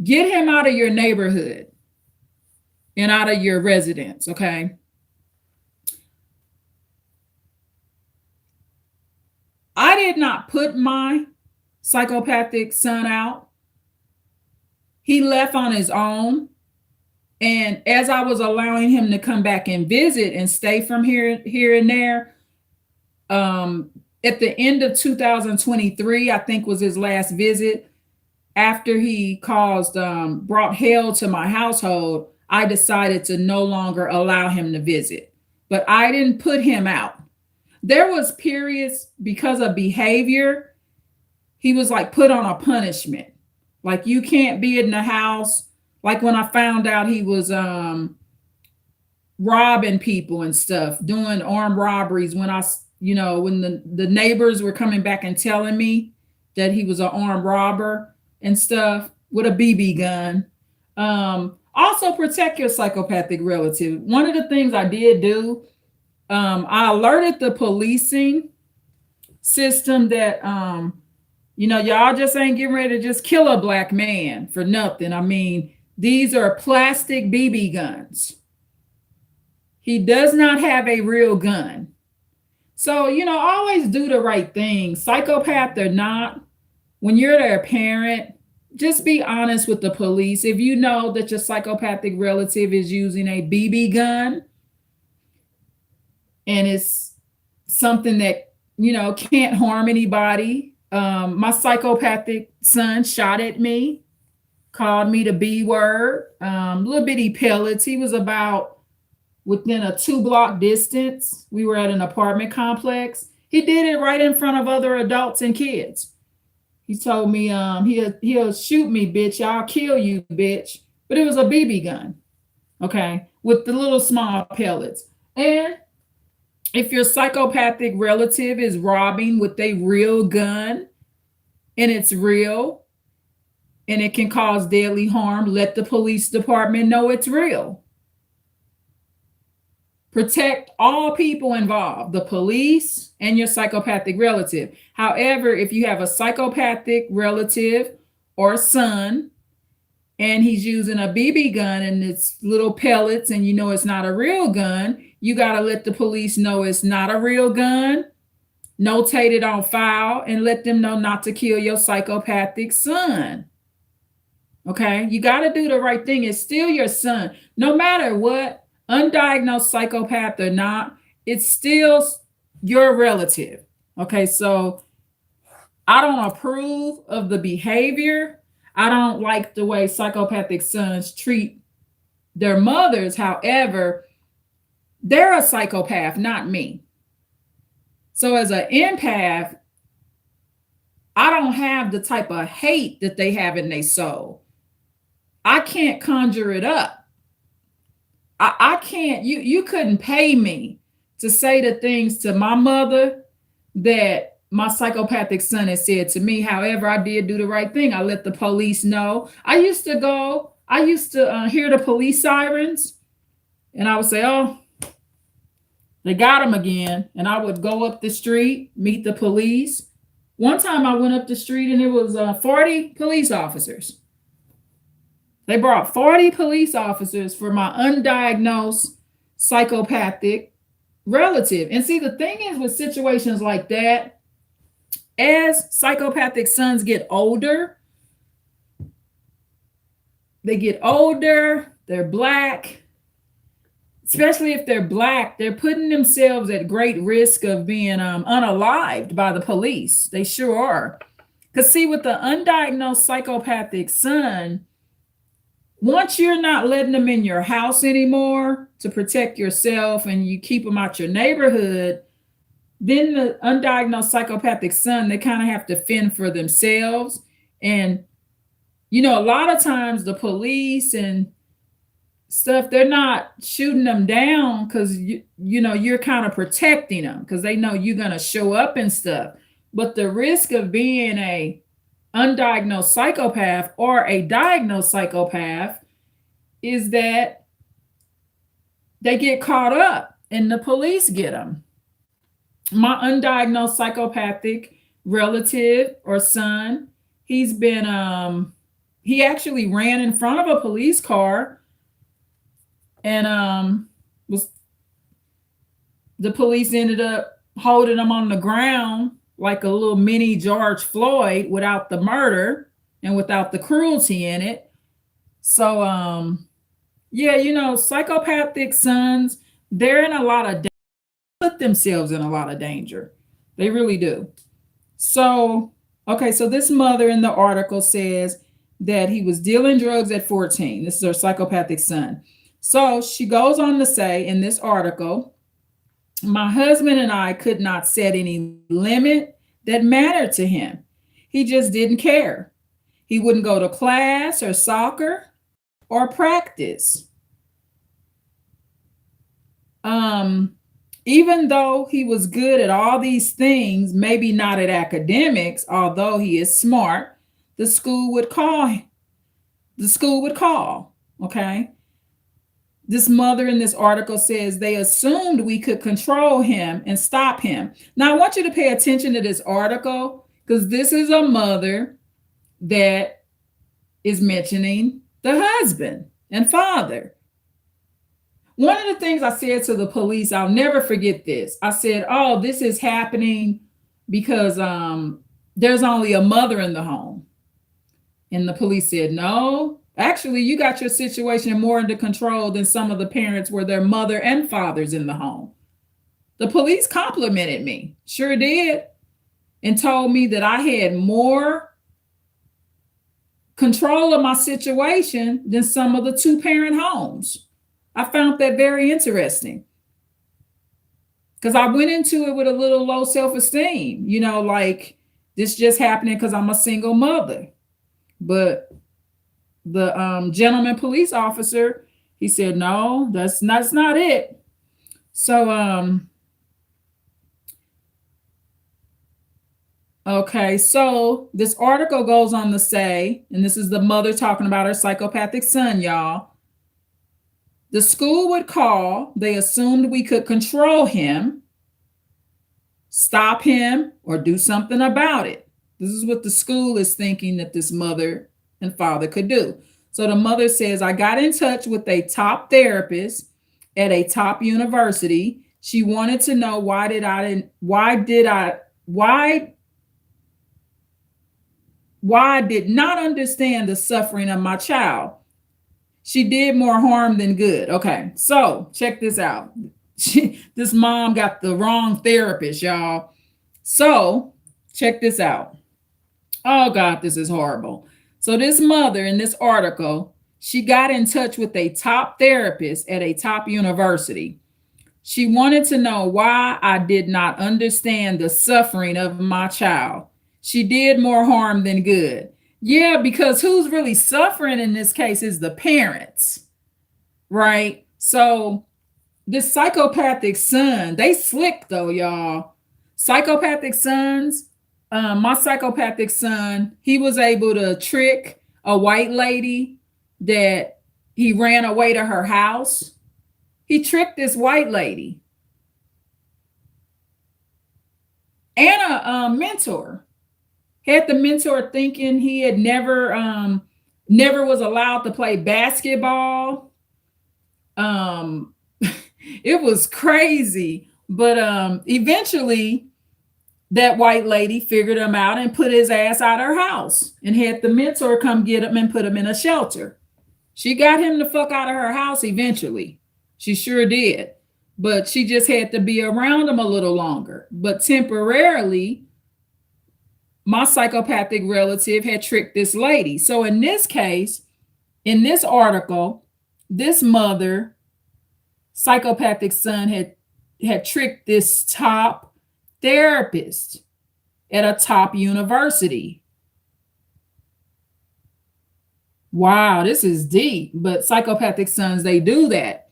get him out of your neighborhood and out of your residence, okay? I did not put my psychopathic son out. He left on his own. And as I was allowing him to come back and visit and stay from here and there, at the end of 2023, I think was his last visit, after he brought hell to my household, I decided to no longer allow him to visit. But I didn't put him out. There was periods, because of behavior, he was like put on a punishment. Like, you can't be in the house. Like when I found out he was robbing people and stuff, doing armed robberies, when when the neighbors were coming back and telling me that he was an armed robber and stuff with a BB gun. Also protect your psychopathic relative. One of the things I did do, I alerted the policing system that, y'all just ain't getting ready to just kill a black man for nothing. I mean, these are plastic BB guns. He does not have a real gun. So, always do the right thing. Psychopath or not, when you're their parent, just be honest with the police. If you know that your psychopathic relative is using a BB gun and it's something that, can't harm anybody. My psychopathic son shot at me, called me the B word, little bitty pellets. He was about within a 2-block distance. We were at an apartment complex. He did it right in front of other adults and kids. He told me he'll shoot me, bitch. I'll kill you, bitch. But it was a BB gun, okay, with the little small pellets. And if your psychopathic relative is robbing with a real gun and it's real and it can cause deadly harm, let the police department know it's real. Protect all people involved, the police and your psychopathic relative. However, if you have a psychopathic relative or son and he's using a BB gun and it's little pellets and it's not a real gun, you got to let the police know it's not a real gun, notate it on file, and let them know not to kill your psychopathic son. Okay? You got to do the right thing. It's still your son. No matter what, undiagnosed psychopath or not, it's still your relative. Okay, so I don't approve of the behavior. I don't like the way psychopathic sons treat their mothers. However, they're a psychopath, not me. So as an empath, I don't have the type of hate that they have in their soul. I can't conjure it up. I can't, you couldn't pay me to say the things to my mother that my psychopathic son has said to me. However, I did do the right thing. I let the police know. I used to hear the police sirens, and I would say, oh, they got him again. And I would go up the street, meet the police. One time I went up the street and it was 40 police officers. They brought 40 police officers for my undiagnosed psychopathic relative. And see, the thing is with situations like that, as psychopathic sons get older, they're Black. Especially if they're Black, they're putting themselves at great risk of being unalived by the police. They sure are. Because see, with the undiagnosed psychopathic son, once you're not letting them in your house anymore to protect yourself and you keep them out your neighborhood, then the undiagnosed psychopathic son, they kind of have to fend for themselves. And, you know, a lot of times the police and stuff, they're not shooting them down because you know you're kind of protecting them because they know you're going to show up and stuff. But the risk of being a undiagnosed psychopath or a diagnosed psychopath is that they get caught up and the police get them. My undiagnosed psychopathic relative or son, he actually ran in front of a police car. And the police ended up holding him on the ground like a little mini George Floyd without the murder and without the cruelty in it. So yeah, you know, psychopathic sons, they're in a lot of danger, put themselves in a lot of danger. They really do. So, okay, so this mother in the article says that he was dealing drugs at 14. This is her psychopathic son. So she goes on to say in this article, my husband and I could not set any limit that mattered to him. He just didn't care. He wouldn't go to class or soccer or practice. Even though he was good at all these things, maybe not at academics, although he is smart, the school would call. Okay. This mother in this article says they assumed we could control him and stop him. Now, I want you to pay attention to this article because this is a mother that is mentioning the husband and father. One of the things I said to the police, I'll never forget this. I said, oh, this is happening because there's only a mother in the home. And the police said, no. Actually, you got your situation more under control than some of the parents where their mother and father's in the home. The police complimented me, sure did, and told me that I had more control of my situation than some of the two-parent homes. I found that very interesting because I went into it with a little low self-esteem, you know, like this just happening because I'm a single mother. But the gentleman police officer, he said, no, that's not it. So, okay, so this article goes on to say, and this is the mother talking about her psychopathic son, y'all. The school would call, they assumed we could control him, stop him, or do something about it. This is what the school is thinking that this mother and father could do. So the mother says, I got in touch with a top therapist at a top university. She wanted to know why did not understand the suffering of my child. She did more harm than good. Okay, so check this out. This mom got the wrong therapist, y'all. So check this out. Oh God, this is horrible. So this mother in this article, she got in touch with a top therapist at a top university. She wanted to know why I did not understand the suffering of my child. She did more harm than good. Yeah, because who's really suffering in this case is the parents, right? So this psychopathic son, they slick though, y'all. Psychopathic sons, my psychopathic son, he was able to trick a white lady that he ran away to her house. He tricked this white lady and a mentor. Had the mentor thinking he had never was allowed to play basketball. Um, it was crazy, but eventually that white lady figured him out and put his ass out of her house and had the mentor come get him and put him in a shelter. She got him the fuck out of her house eventually. She sure did. But she just had to be around him a little longer. But temporarily, my psychopathic relative had tricked this lady. So in this case, in this article, this mother, psychopathic son, had tricked this top therapist at a top university. Wow, this is deep. But psychopathic sons, they do that.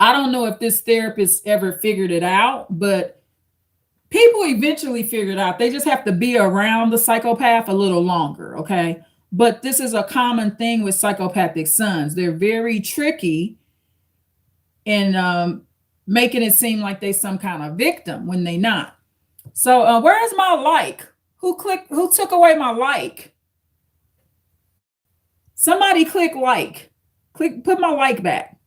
I don't know if this therapist ever figured it out, but people eventually figure it out. They just have to be around the psychopath a little longer, okay? But this is a common thing with psychopathic sons. They're very tricky in making it seem like they some kind of victim when they not. So where's my like? Who took away my like? Somebody click like. Put my like back.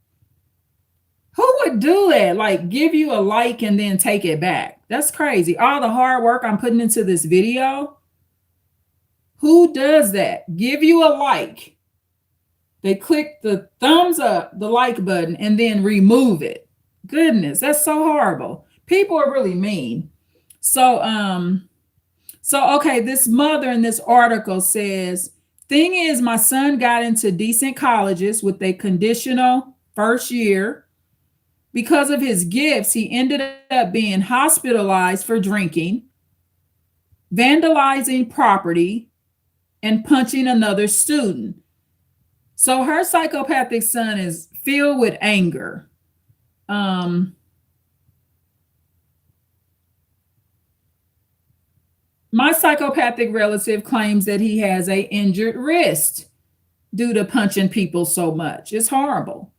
Who would do that? Like give you a like and then take it back? That's crazy. All the hard work I'm putting into this video. Who does that? Give you a like. They click the thumbs up, the like button, and then remove it. Goodness, that's so horrible. People are really mean. So okay, this mother in this article says, thing is, my son got into decent colleges with a conditional first year. Because of his gifts, he ended up being hospitalized for drinking, vandalizing property, and punching another student. So her psychopathic son is filled with anger. My psychopathic relative claims that he has an injured wrist due to punching people so much. It's horrible.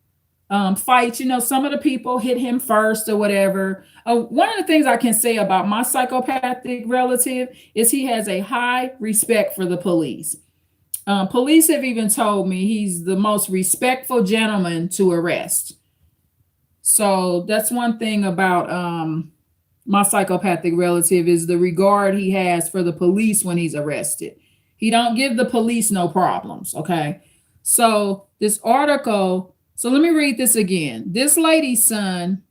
Fights, some of the people hit him first or whatever. One of the things I can say about my psychopathic relative is he has a high respect for the police. Police have even told me he's the most respectful gentleman to arrest. So that's one thing about my psychopathic relative is the regard he has for the police when he's arrested. He don't give the police no problems, okay? So this article, so let me read this again. This lady's son,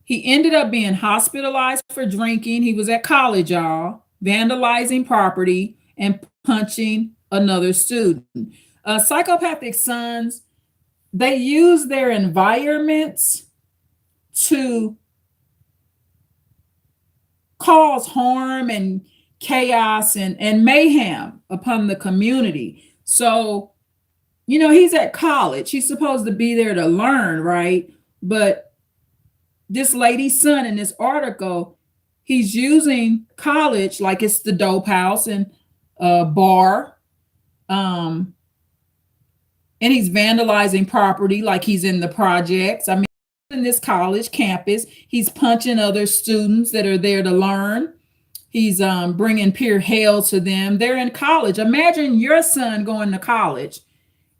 he ended up being hospitalized for drinking. He was at college, y'all, vandalizing property and punching another student. Psychopathic sons, they use their environments to cause harm and chaos and mayhem upon the community. So, he's at college. He's supposed to be there to learn, right? But this lady's son in this article, he's using college like it's the dope house and bar. And he's vandalizing property like he's in the projects. I mean, in this college campus, he's punching other students that are there to learn. He's bringing pure hell to them. They're in college. Imagine your son going to college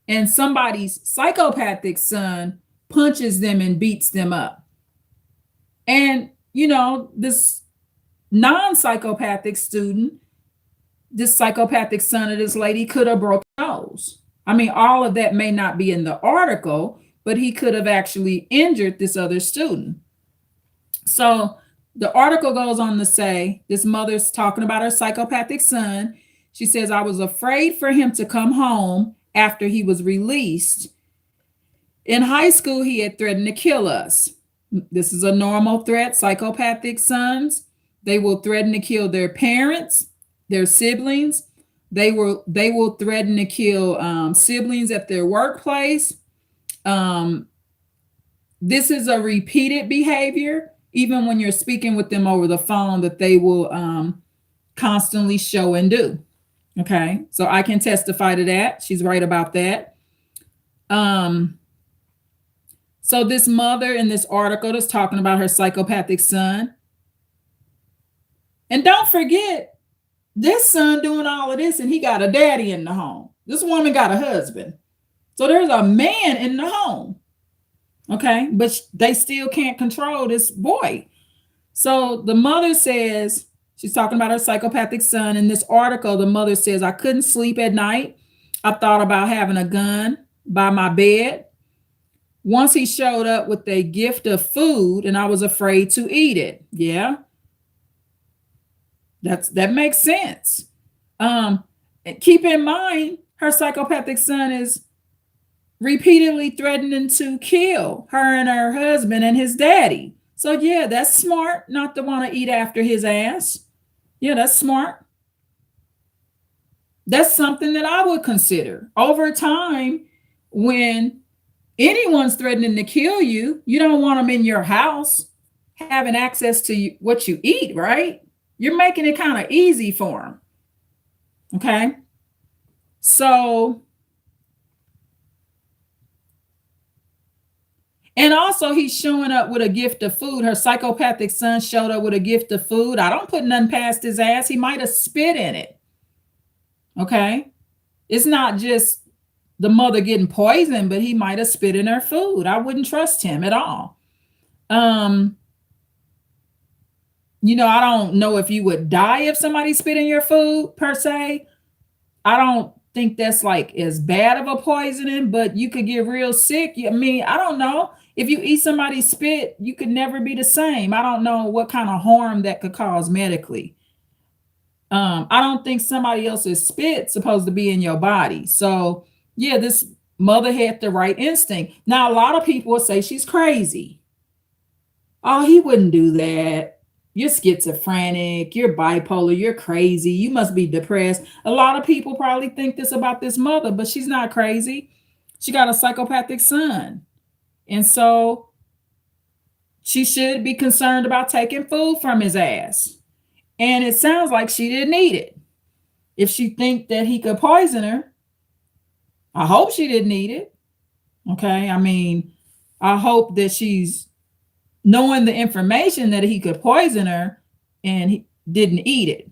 and somebody's psychopathic son punches them and beats them up. And, this non-psychopathic student, this psychopathic son of this lady could have broken his nose. I mean, all of that may not be in the article, but he could have actually injured this other student. So the article goes on to say, this mother's talking about her psychopathic son. She says, I was afraid for him to come home after he was released. In high school, he had threatened to kill us. This is a normal threat. Psychopathic sons, they will threaten to kill their parents, their siblings. They will threaten to kill siblings at their workplace. Um, this is a repeated behavior, even when you're speaking with them over the phone, that they will constantly show and do. Okay, so I can testify to that. She's right about that. Um, so this mother in this article that's talking about her psychopathic son, and don't forget, this son doing all of this, and he got a daddy in the home. This woman got a husband, so there's a man in the home. Okay, but they still can't control this boy. So the mother says, she's talking about her psychopathic son. In this article, the mother says, I couldn't sleep at night. I thought about having a gun by my bed. Once he showed up with a gift of food and I was afraid to eat it. Yeah, that makes sense. Keep in mind, her psychopathic son is repeatedly threatening to kill her and her husband and his daddy. So yeah, that's smart not to want to eat after his ass. Yeah, that's smart. That's something that I would consider. Over time, when anyone's threatening to kill you, you don't want them in your house having access to what you eat, right? You're making it kind of easy for them. Okay. So, and also he's showing up with a gift of food. Her psychopathic son showed up with a gift of food. I don't put nothing past his ass. He might have spit in it. Okay. It's not just the mother getting poisoned, but he might have spit in her food. I wouldn't trust him at all. I don't know if you would die if somebody spit in your food per se. I don't think that's like as bad of a poisoning, but you could get real sick. I mean, I don't know. If you eat somebody's spit, you could never be the same. I don't know what kind of harm that could cause medically. I don't think somebody else's spit supposed to be in your body. So yeah, this mother had the right instinct. Now, a lot of people will say she's crazy. Oh, he wouldn't do that. You're schizophrenic, you're bipolar, you're crazy, you must be depressed. A lot of people probably think this about this mother, but she's not crazy. She got a psychopathic son. And so she should be concerned about taking food from his ass. And it sounds like she didn't eat it. If she think that he could poison her, I hope she didn't eat it. Okay. I mean, I hope that she's knowing the information that he could poison her and he didn't eat it.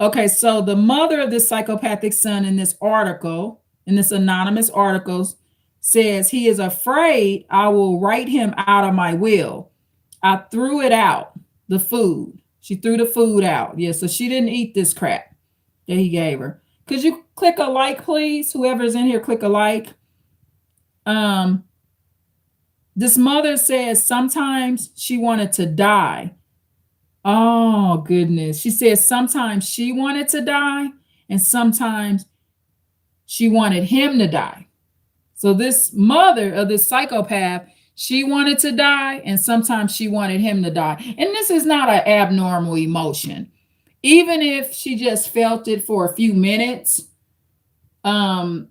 Okay. So the mother of this psychopathic son in this article, in this anonymous article, says he is afraid I will write him out of my will. I threw it out, the food. She threw the food out. Yeah. So she didn't eat this crap that he gave her. Could you click a like, please? Whoever's in here, click a like. This mother says sometimes she wanted to die. Oh, goodness. She says sometimes she wanted to die and sometimes she wanted him to die. So this mother of this psychopath, she wanted to die and sometimes she wanted him to die. And this is not an abnormal emotion. Even if she just felt it for a few minutes, people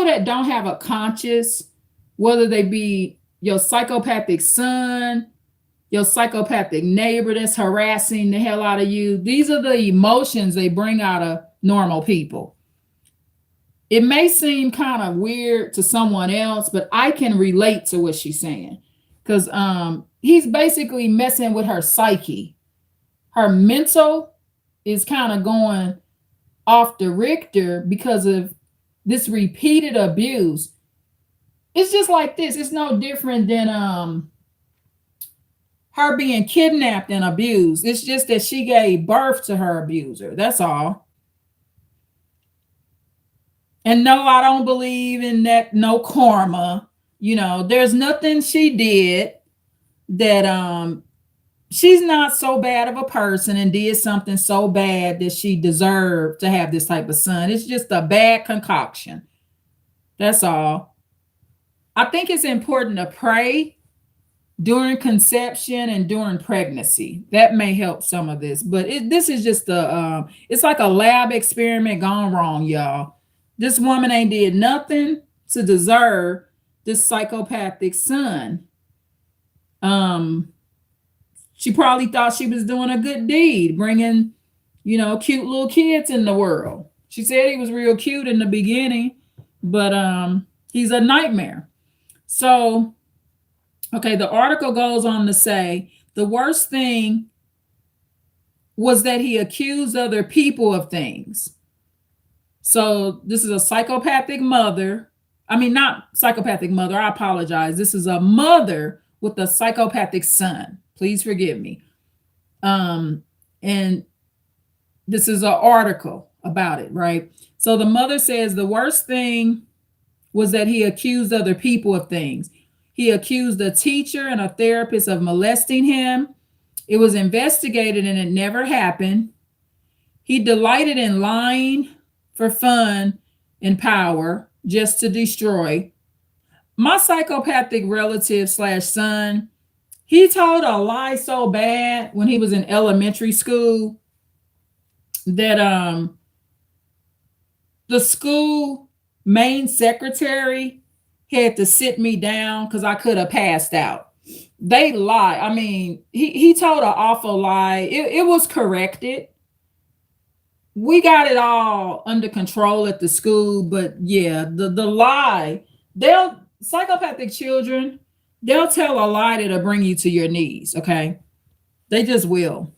that don't have a conscience, whether they be your psychopathic son, your psychopathic neighbor that's harassing the hell out of you, these are the emotions they bring out of normal people. It may seem kind of weird to someone else, but I can relate to what she's saying because he's basically messing with her psyche. Her mental is kind of going off the Richter because of this repeated abuse. It's just like this. It's no different than her being kidnapped and abused. It's just that she gave birth to her abuser. That's all. And no, I don't believe in that, no karma. There's nothing she did that she's not so bad of a person and did something so bad that she deserved to have this type of son. It's just a bad concoction. That's all. I think it's important to pray during conception and during pregnancy. That may help some of this, but this is just it's like a lab experiment gone wrong, y'all. This woman ain't did nothing to deserve this psychopathic son. Um, she probably thought she was doing a good deed, bringing, cute little kids in the world. She said he was real cute in the beginning, but he's a nightmare. So, okay, the article goes on to say the worst thing was that he accused other people of things. So, this is a psychopathic mother. I mean, not psychopathic mother. I apologize. This is a mother with a psychopathic son. Please forgive me. And this is an article about it, right? So the mother says the worst thing was that he accused other people of things. He accused a teacher and a therapist of molesting him. It was investigated and it never happened. He delighted in lying for fun and power just to destroy. My psychopathic relative slash son, he told a lie so bad when he was in elementary school that the school main secretary had to sit me down because I could have passed out. They lie. I mean, he told an awful lie. It was corrected. We got it all under control at the school, but yeah, the lie, psychopathic children, they'll tell a lie that'll bring you to your knees, okay? They just will.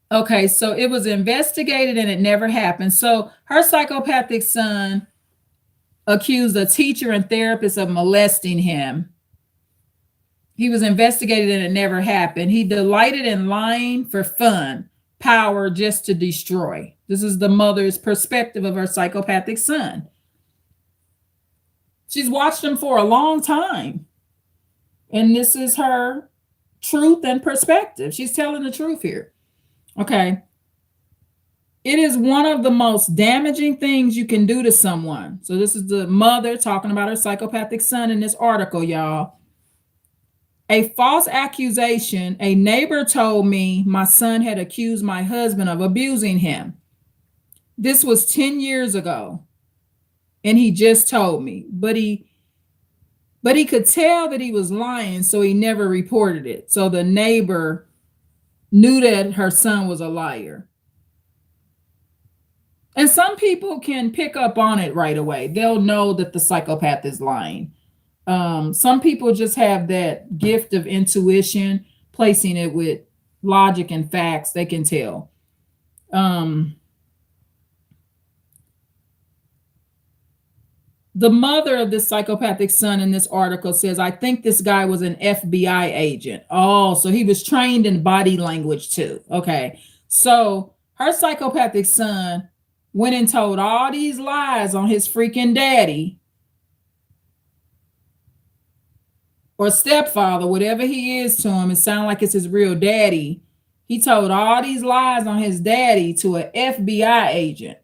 Okay, so it was investigated and it never happened. So her psychopathic son accused a teacher and therapist of molesting him. He was investigated and it never happened. He delighted in lying for fun, power just to destroy. This is the mother's perspective of her psychopathic son. She's watched him for a long time. And this is her truth and perspective. She's telling the truth here. Okay. It is one of the most damaging things you can do to someone. So this is the mother talking about her psychopathic son in this article, y'all. A false accusation. A neighbor told me my son had accused my husband of abusing him. This was 10 years ago. And he just told me, but he could tell that he was lying, so he never reported it. So the neighbor knew that her son was a liar. And some people can pick up on it right away. They'll know that the psychopath is lying. Some people just have that gift of intuition, placing it with logic and facts. They can tell. The mother of this psychopathic son in this article says, I think this guy was an FBI agent. Oh, so he was trained in body language too. Okay. So her psychopathic son went and told all these lies on his freaking daddy or stepfather, whatever he is to him. It sounds like it's his real daddy. He told all these lies on his daddy to an FBI agent.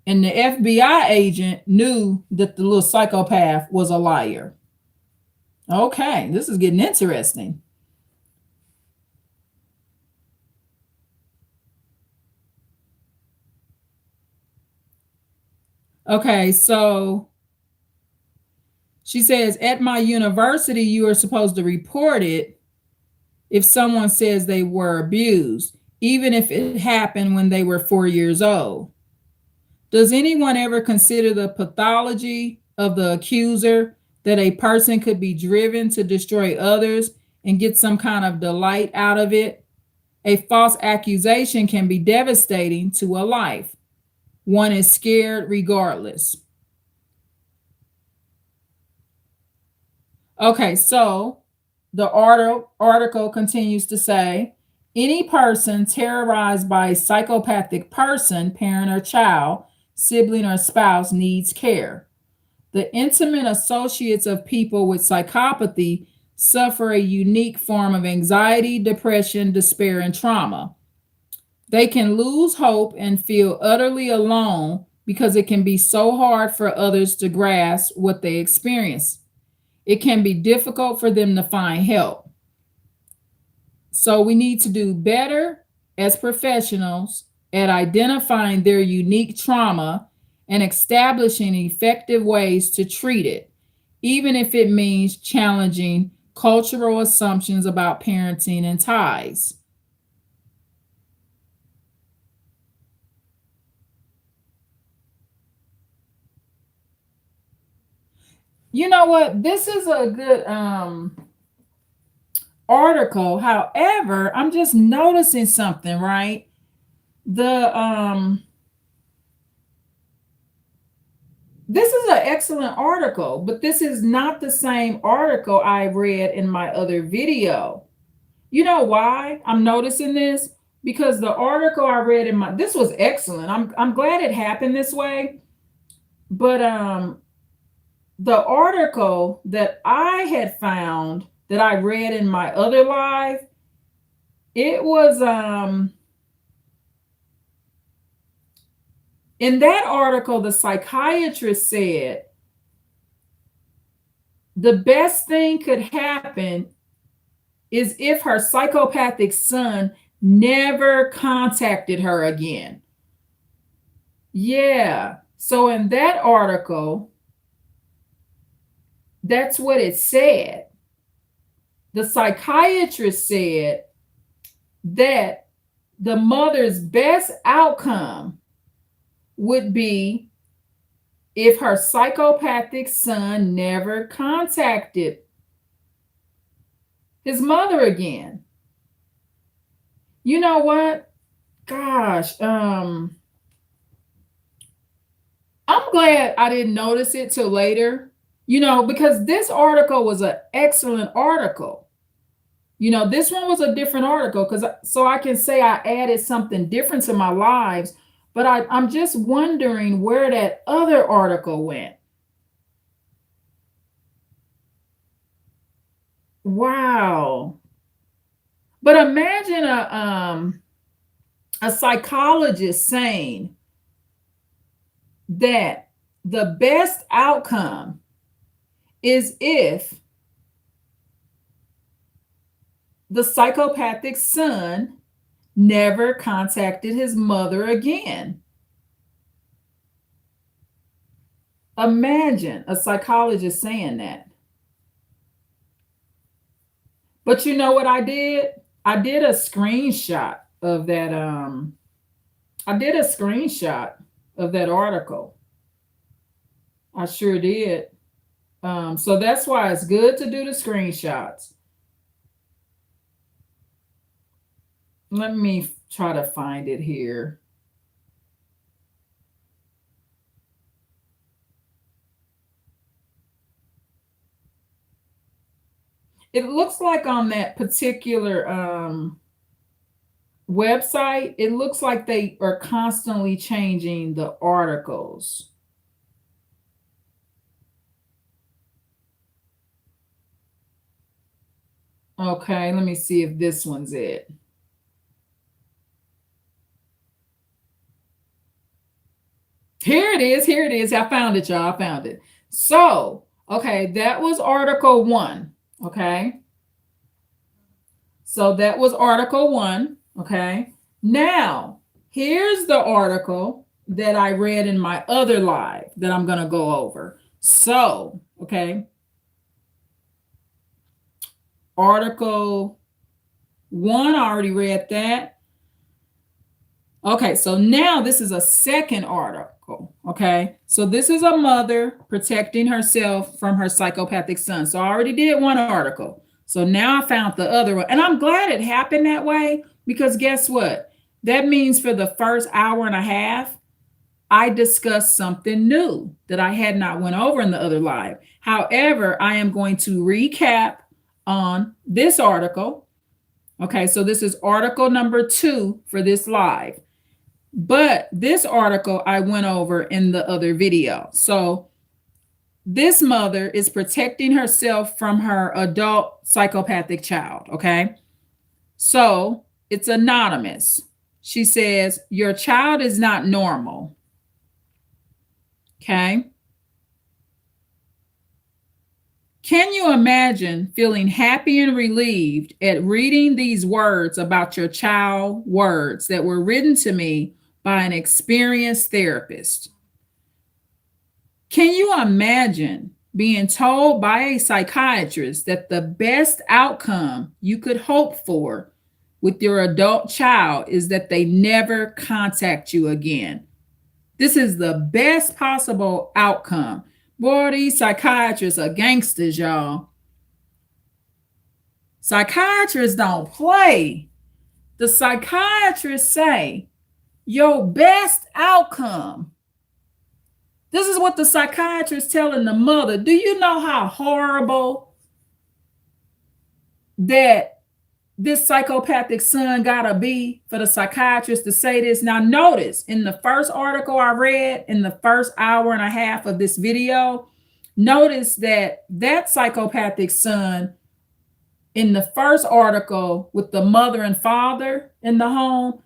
And the FBI agent knew that the little psychopath was a liar. Okay, this is getting interesting. Okay, so she says, at my university, you are supposed to report it if someone says they were abused, even if it happened when they were 4 years old. Does anyone ever consider the pathology of the accuser, that a person could be driven to destroy others and get some kind of delight out of it? A false accusation can be devastating to a life. One is scared regardless. Okay, so the article continues to say, any person terrorized by a psychopathic person, parent or child, sibling or spouse, needs care. The intimate associates of people with psychopathy suffer a unique form of anxiety, depression, despair, and trauma. They can lose hope and feel utterly alone because it can be so hard for others to grasp what they experience. It can be difficult for them to find help. So we need to do better as professionals at identifying their unique trauma and establishing effective ways to treat it, even if it means challenging cultural assumptions about parenting and ties. You know what? This is a good article. However, I'm just noticing something, right? The This is an excellent article, but this is not the same article I read in my other video. You know why I'm noticing this? Because the article I read in my this was excellent. I'm glad it happened this way. But the article that I had found that I read in my other live, it was in that article the psychiatrist said the best thing could happen is if her psychopathic son never contacted her again. Yeah. So in that article, that's what it said. The psychiatrist said that the mother's best outcome would be if her psychopathic son never contacted his mother again. You know what? Gosh, I'm glad I didn't notice it till later, because this article was an excellent article. This one was a different article because so I can say I added something different to my lives, but I'm just wondering where that other article went. Wow. But imagine a psychologist saying that the best outcome is if the psychopathic son never contacted his mother again. Imagine a psychologist saying that. But you know what I did? I did a screenshot of that. I did a screenshot of that article. I sure did. So that's why it's good to do the screenshots. Let me try to find it here. It looks like on that particular website, it looks like they are constantly changing the articles. Okay, let me see if this one's it. Here it is. Here it is. I found it, y'all. I found it. So, okay, that was article 1. Okay. So that was article 1. Okay. Now, here's the article that I read in my other live that I'm going to go over. So, okay. Article 1, I already read that. Okay, so now this is a second article. Okay, so this is a mother protecting herself from her psychopathic son. So I already did one article. So now I found the other one. And I'm glad it happened that way because guess what? That means for the first hour and a half, I discussed something new that I had not went over in the other live. However, I am going to recap on this article. Okay, so this is article number 2 for this live. But this article I went over in the other video. So this mother is protecting herself from her adult psychopathic child. Okay. So it's anonymous. She says, your child is not normal. Okay. Can you imagine feeling happy and relieved at reading these words about your child, words that were written to me by an experienced therapist? Can you imagine being told by a psychiatrist that the best outcome you could hope for with your adult child is that they never contact you again? This is the best possible outcome. Boy, these psychiatrists are gangsters, y'all. Psychiatrists don't play. The psychiatrists say your best outcome. This is what the psychiatrist telling the mother. Do you know how horrible that this psychopathic son gotta be for the psychiatrist to say this? Now notice, in the first article I read, in the first hour and a half of this video, notice that that psychopathic son in the first article with the mother and father in the home,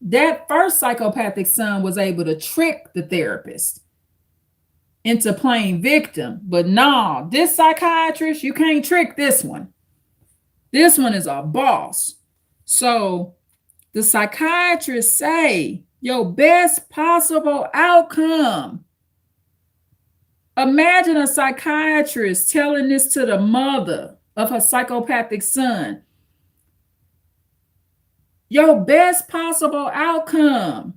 that first psychopathic son was able to trick the therapist into playing victim. But no, this psychiatrist, you can't trick this one. This one is a boss. So the psychiatrists say your best possible outcome. Imagine a psychiatrist telling this to the mother of her psychopathic son. Your best possible outcome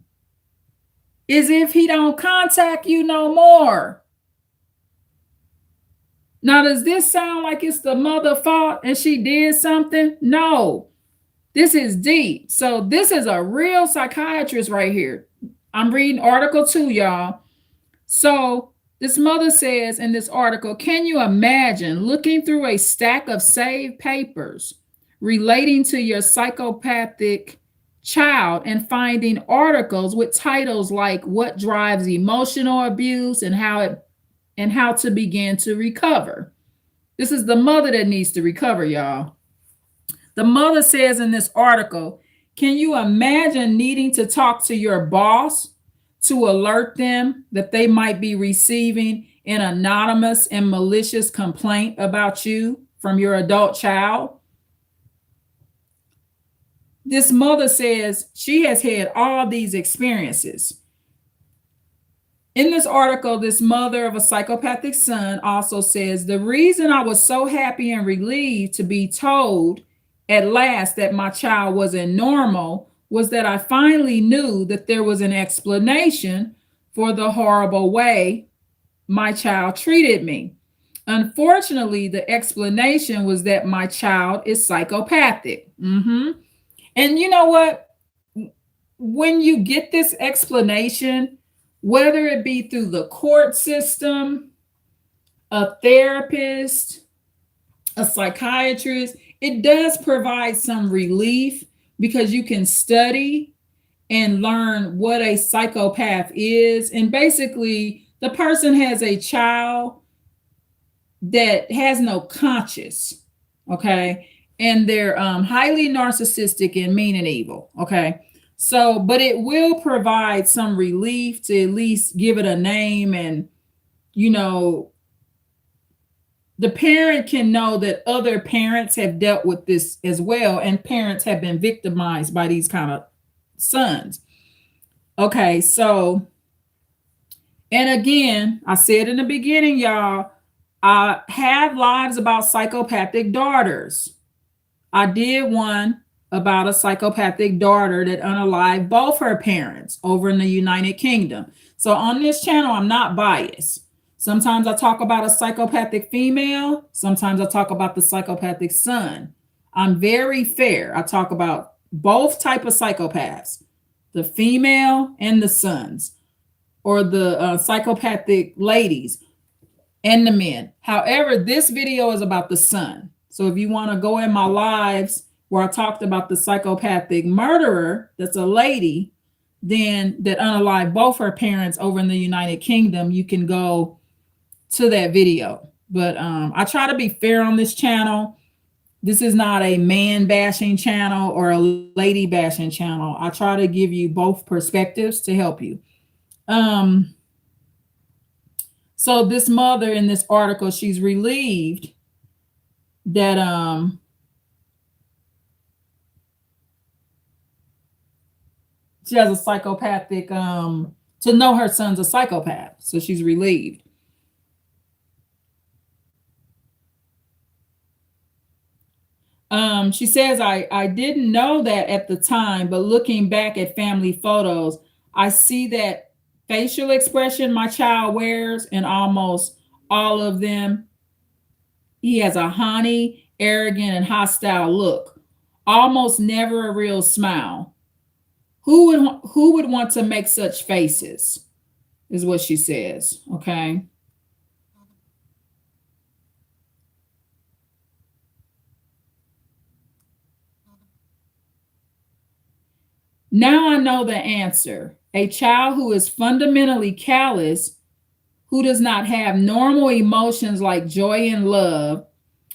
is if he don't contact you no more. Now, does this sound like it's the mother's fault and she did something? No, this is deep. So this is a real psychiatrist right here. I'm reading article 2, y'all. So this mother says in this article, can you imagine looking through a stack of saved papers relating to your psychopathic child and finding articles with titles like what drives emotional abuse and how to begin to recover? This is the mother that needs to recover, y'all. The mother says in this article, can you imagine needing to talk to your boss to alert them that they might be receiving an anonymous and malicious complaint about you from your adult child? This mother says she has had all these experiences. In this article, this mother of a psychopathic son also says, the reason I was so happy and relieved to be told at last that my child wasn't normal was that I finally knew that there was an explanation for the horrible way my child treated me. Unfortunately, the explanation was that my child is psychopathic. And you know what? When you get this explanation, whether it be through the court system, a therapist, a psychiatrist, it does provide some relief because you can study and learn what a psychopath is. And basically, the person has a child that has no conscience, okay? And they're highly narcissistic and mean and evil, okay? So, but it will provide some relief to at least give it a name, and, you know, the parent can know that other parents have dealt with this as well, and parents have been victimized by these kind of sons. Okay, so, and again, I said in the beginning, y'all, I have lives about psychopathic daughters. I did one about a psychopathic daughter that unalived both her parents over in the United Kingdom. So on this channel, I'm not biased. Sometimes I talk about a psychopathic female. Sometimes I talk about the psychopathic son. I'm very fair. I talk about both type of psychopaths, the female and the sons, or the psychopathic ladies and the men. However, this video is about the son. So if you want to go in my lives where I talked about the psychopathic murderer, that's a lady, then that unalived both her parents over in the United Kingdom, you can go to that video. But I try to be fair on this channel. This is not a man bashing channel or a lady bashing channel. I try to give you both perspectives to help you. Um, so this mother in this article, she's relieved that she has a psychopathic to know her son's a psychopath. So she's relieved. She says, I didn't know that at the time, but looking back at family photos, I see that facial expression my child wears in almost all of them. He has a haughty, arrogant, and hostile look, almost never a real smile. Who would want to make such faces? Is what she says. Okay. Now I know the answer. A child who is fundamentally callous, who does not have normal emotions like joy and love,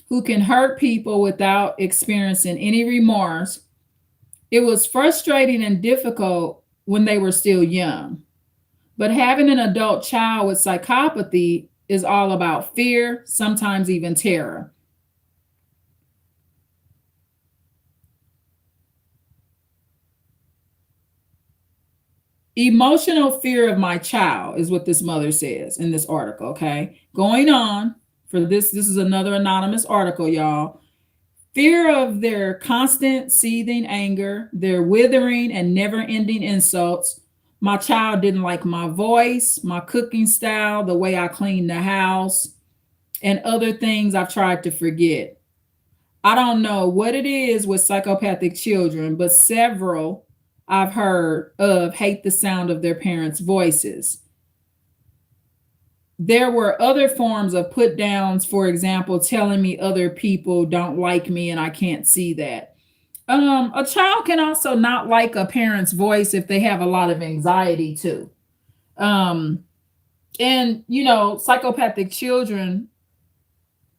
who can hurt people without experiencing any remorse. It was frustrating and difficult when they were still young. But having an adult child with psychopathy is all about fear, sometimes even terror. Emotional fear of my child is what this mother says in this article, okay? Going on for this is another anonymous article, y'all. Fear of their constant seething anger, their withering and never ending insults. My child didn't like my voice, my cooking style, the way I clean the house, and other things I've tried to forget. I don't know what it is with psychopathic children, but several I've heard of hate the sound of their parents' voices. There were other forms of put downs, for example, telling me other people don't like me and I can't see that. A child can also not like a parent's voice if they have a lot of anxiety too. Um, and psychopathic children,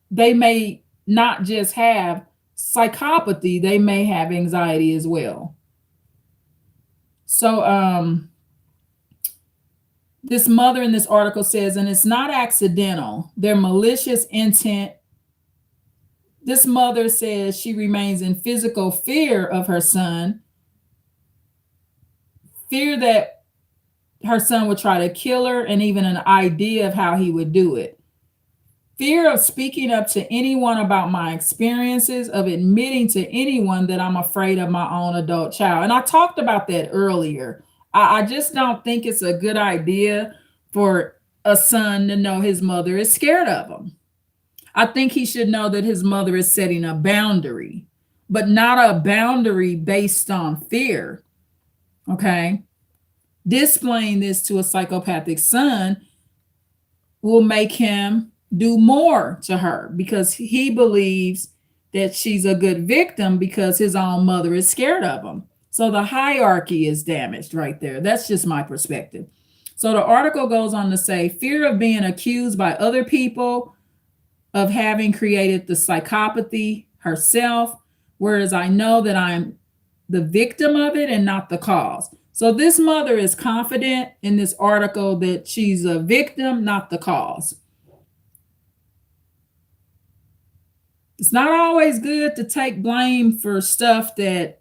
they may not just have psychopathy, they may have anxiety as well. So this mother in this article says, and it's not accidental, their malicious intent. This mother says she remains in physical fear of her son, fear that her son would try to kill her, and even an idea of how he would do it. Fear of speaking up to anyone about my experiences, of admitting to anyone that I'm afraid of my own adult child. And I talked about that earlier. I just don't think it's a good idea for a son to know his mother is scared of him. I think he should know that his mother is setting a boundary, but not a boundary based on fear. Okay. Displaying this to a psychopathic son will make him do more to her because he believes that she's a good victim because his own mother is scared of him. So the hierarchy is damaged right there. That's just my perspective. So the article goes on to say fear of being accused by other people of having created the psychopathy herself, whereas I know that I'm the victim of it and not the cause. So this mother is confident in this article that she's a victim, not the cause. It's not always good to take blame for stuff that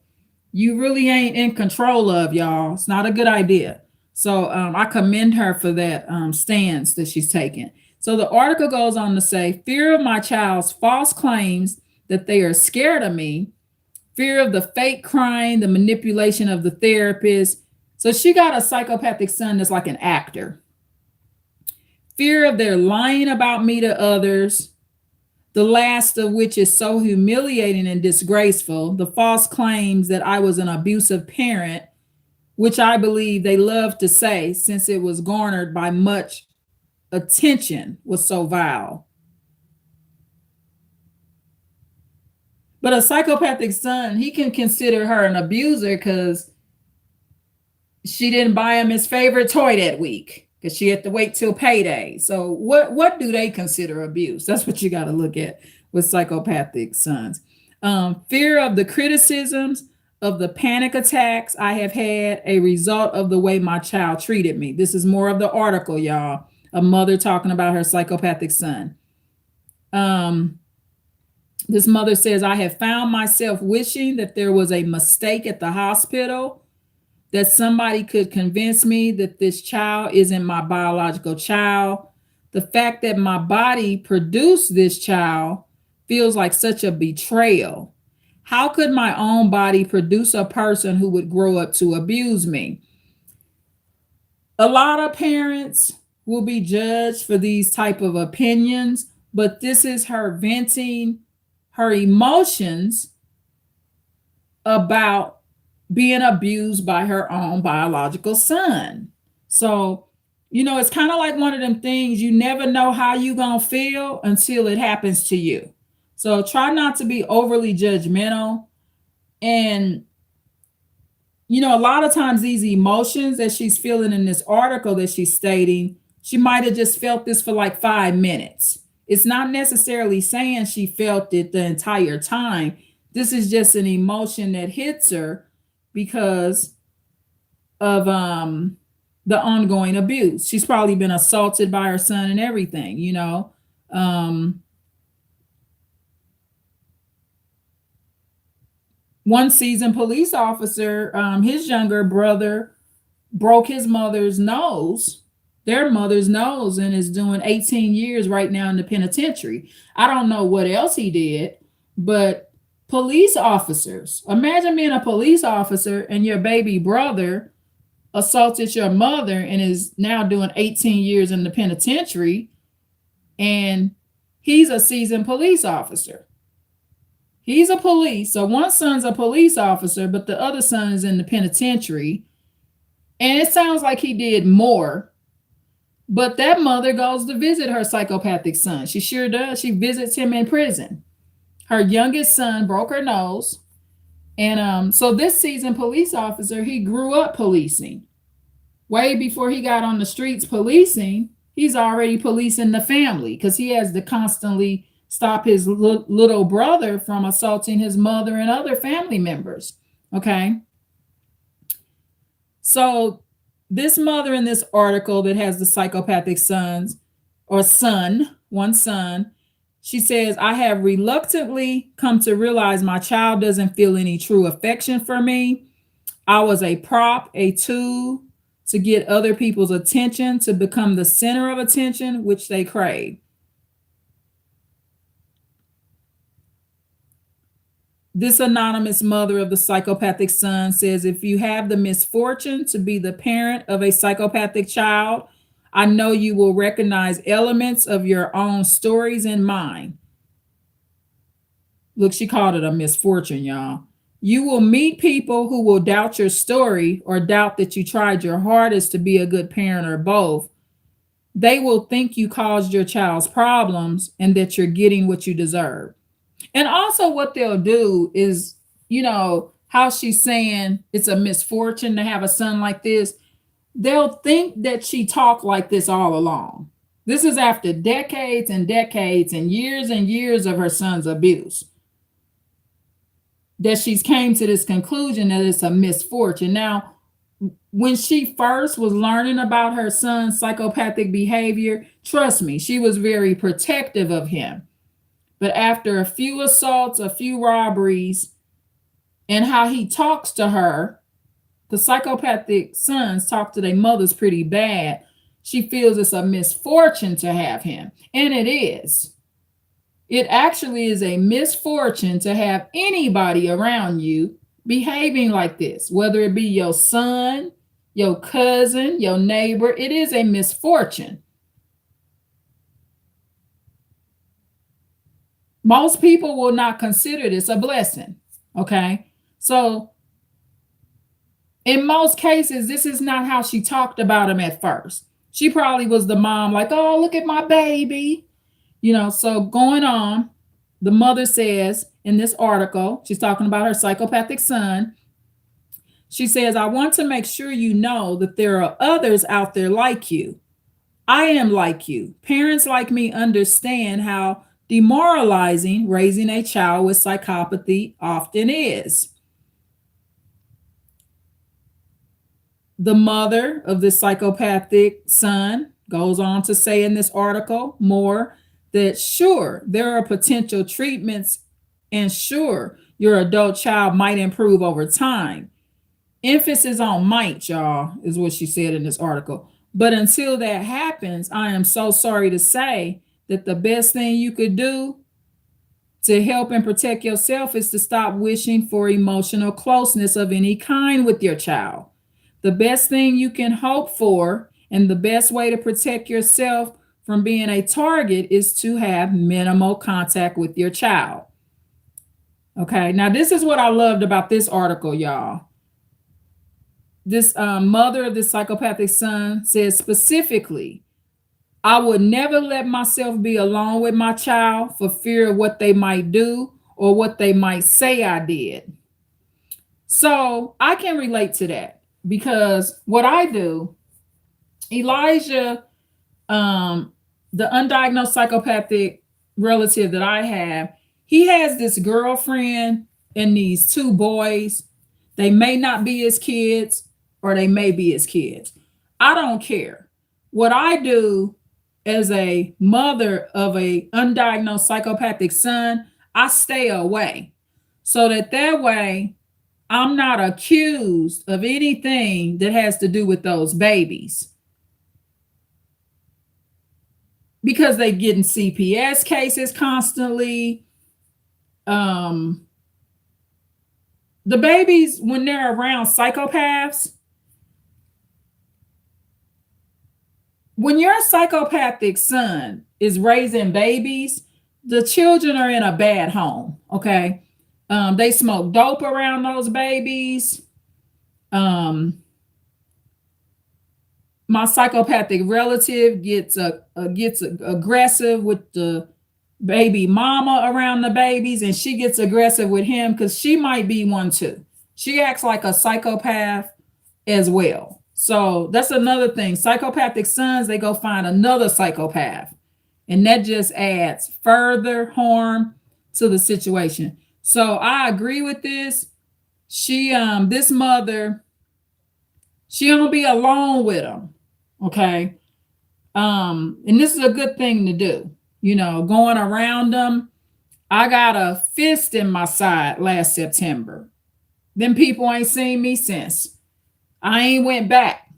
you really ain't in control of, y'all. It's not a good idea. So I commend her for that stance that she's taken. So the article goes on to say, fear of my child's false claims that they are scared of me, fear of the fake crying, the manipulation of the therapist. So she got a psychopathic son that's like an actor. Fear of their lying about me to others, the last of which is so humiliating and disgraceful, the false claims that I was an abusive parent, which I believe they love to say since it was garnered by much attention, was so vile. But a psychopathic son, he can consider her an abuser because she didn't buy him his favorite toy that week because she had to wait till payday. So what do they consider abuse? That's what you got to look at with psychopathic sons. Fear of the criticisms, of the panic attacks I have had, a result of the way my child treated me. This is more of the article, y'all. A mother talking about her psychopathic son. Um, this mother says, I have found myself wishing that there was a mistake at the hospital, that somebody could convince me that this child isn't my biological child. The fact that my body produced this child feels like such a betrayal. How could my own body produce a person who would grow up to abuse me? A lot of parents will be judged for these type of opinions, but this is her venting her emotions about being abused by her own biological son. So, it's kind of like one of them things, you never know how you going to feel until it happens to you. So try not to be overly judgmental. And, a lot of times these emotions that she's feeling in this article that she's stating, she might have just felt this for like 5 minutes. It's not necessarily saying she felt it the entire time. This is just an emotion that hits her because of the ongoing abuse. She's probably been assaulted by her son and everything. One seasoned police officer, his younger brother broke his mother's nose, their mother's nose, and is doing 18 years right now in the penitentiary. I don't know what else he did, but police officers, imagine being a police officer and your baby brother assaulted your mother and is now doing 18 years in the penitentiary, and he's a seasoned police officer. He's a police. So one son's a police officer, but the other son is in the penitentiary. And it sounds like he did more. But that mother goes to visit her psychopathic son. She sure does. She visits him in prison. Her youngest son broke her nose. And so this seasoned police officer, he grew up policing. Way before he got on the streets policing, he's already policing the family because he has to constantly stop his little brother from assaulting his mother and other family members. Okay. So this mother in this article that has the psychopathic sons or son, one son, she says, I have reluctantly come to realize my child doesn't feel any true affection for me. I was a prop, a tool to get other people's attention, to become the center of attention, which they crave. This anonymous mother of the psychopathic son says, if you have the misfortune to be the parent of a psychopathic child, I know you will recognize elements of your own stories in mine. Look, she called it a misfortune, y'all. You will meet people who will doubt your story or doubt that you tried your hardest to be a good parent or both. They will think you caused your child's problems and that you're getting what you deserve. And also what they'll do is, how she's saying it's a misfortune to have a son like this. They'll think that she talked like this all along. This is after decades and decades and years of her son's abuse, that she's came to this conclusion that it's a misfortune. Now, when she first was learning about her son's psychopathic behavior, trust me, she was very protective of him. But after a few assaults, a few robberies, and how he talks to her, the psychopathic sons talk to their mothers pretty bad. She feels it's a misfortune to have him. And it is. It actually is a misfortune to have anybody around you behaving like this, whether it be your son, your cousin, your neighbor. It is a misfortune. Most people will not consider this a blessing. Okay. So in most cases, this is not how she talked about him at first. She probably was the mom, like, oh, look at my baby. So going on, the mother says in this article, she's talking about her psychopathic son. She says, I want to make sure you know that there are others out there like you. I am like you. Parents like me understand how demoralizing raising a child with psychopathy often is. The mother of this psychopathic son goes on to say in this article more that sure, there are potential treatments, and sure, your adult child might improve over time. Emphasis on might, y'all, is what she said in this article. But until that happens, I am so sorry to say that the best thing you could do to help and protect yourself is to stop wishing for emotional closeness of any kind with your child. The best thing you can hope for and the best way to protect yourself from being a target is to have minimal contact with your child. Okay, now this is what I loved about this article, y'all. This mother of this psychopathic son says specifically, I would never let myself be alone with my child for fear of what they might do or what they might say I did. So I can relate to that because what I do, Elijah, the undiagnosed psychopathic relative that I have, he has this girlfriend and these two boys. They may not be his kids or they may be his kids. I don't care. What I do as a mother of a undiagnosed psychopathic son, I stay away so that way I'm not accused of anything that has to do with those babies. Because they get in CPS cases constantly. The babies, when they're around psychopaths, when your psychopathic son is raising babies, the children are in a bad home. Okay. They smoke dope around those babies. My psychopathic relative gets aggressive with the baby mama around the babies, and she gets aggressive with him because she might be one too. She acts like a psychopath as well. So that's another thing. Psychopathic sons, they go find another psychopath, and that just adds further harm to the situation. So I agree with this. This mother, she don't be alone with them. Okay. And this is a good thing to do, going around them. I got a fist in my side last September. Them people ain't seen me since. I ain't went back.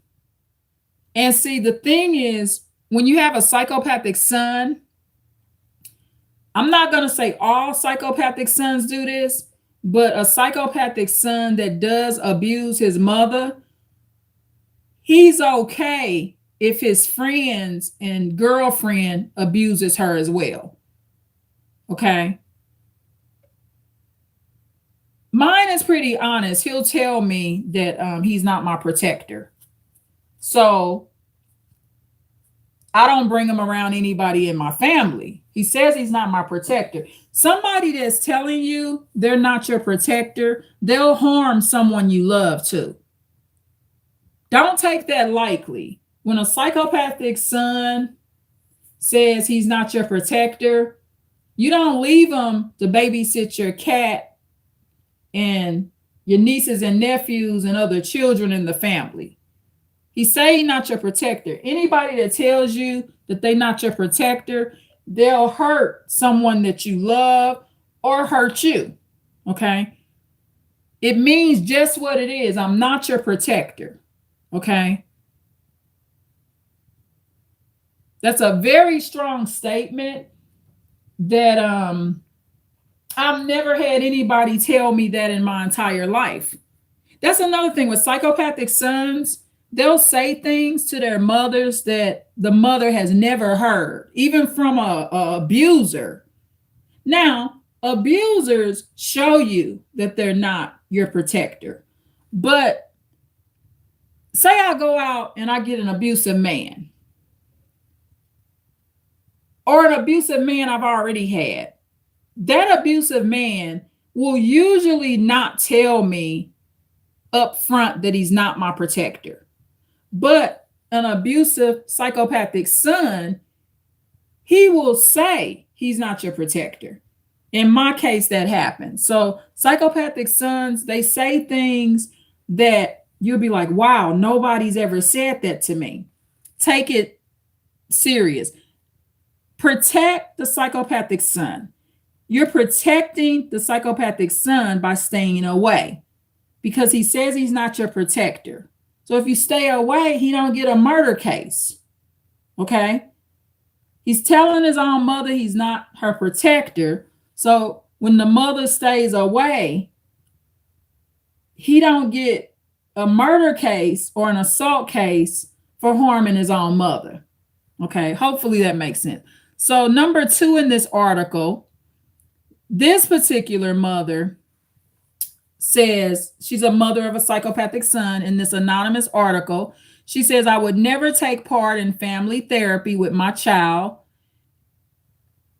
And see, the thing is, when you have a psychopathic son, I'm not going to say all psychopathic sons do this, but a psychopathic son that does abuse his mother, he's okay if his friends and girlfriend abuses her as well. Okay. Mine is pretty honest. He'll tell me that he's not my protector. So I don't bring him around anybody in my family. He says he's not my protector. Somebody that's telling you they're not your protector, they'll harm someone you love too. Don't take that lightly. When a psychopathic son says he's not your protector, you don't leave him to babysit your cat and your nieces and nephews and other children in the family. He's saying not your protector. Anybody that tells you that they're not your protector, they'll hurt someone that you love or hurt you. Okay? It means just what it is. I'm not your protector. Okay? That's a very strong statement that I've never had anybody tell me that in my entire life. That's another thing with psychopathic sons. They'll say things to their mothers that the mother has never heard, even from a abuser. Now, abusers show you that they're not your protector. But say I go out and I get an abusive man, or an abusive man I've already had. That abusive man will usually not tell me up front that he's not my protector. But an abusive psychopathic son, he will say, he's not your protector. In my case, that happened. So psychopathic sons, they say things that you'll be like, wow, nobody's ever said that to me. Take it serious. Protect the psychopathic son. You're protecting the psychopathic son by staying away because he says he's not your protector. So if you stay away, he don't get a murder case. Okay? He's telling his own mother he's not her protector. So when the mother stays away, he don't get a murder case or an assault case for harming his own mother. Okay, hopefully that makes sense. So number 2 in this article, this particular mother says she's a mother of a psychopathic son. In this anonymous article, she says, I would never take part in family therapy with my child.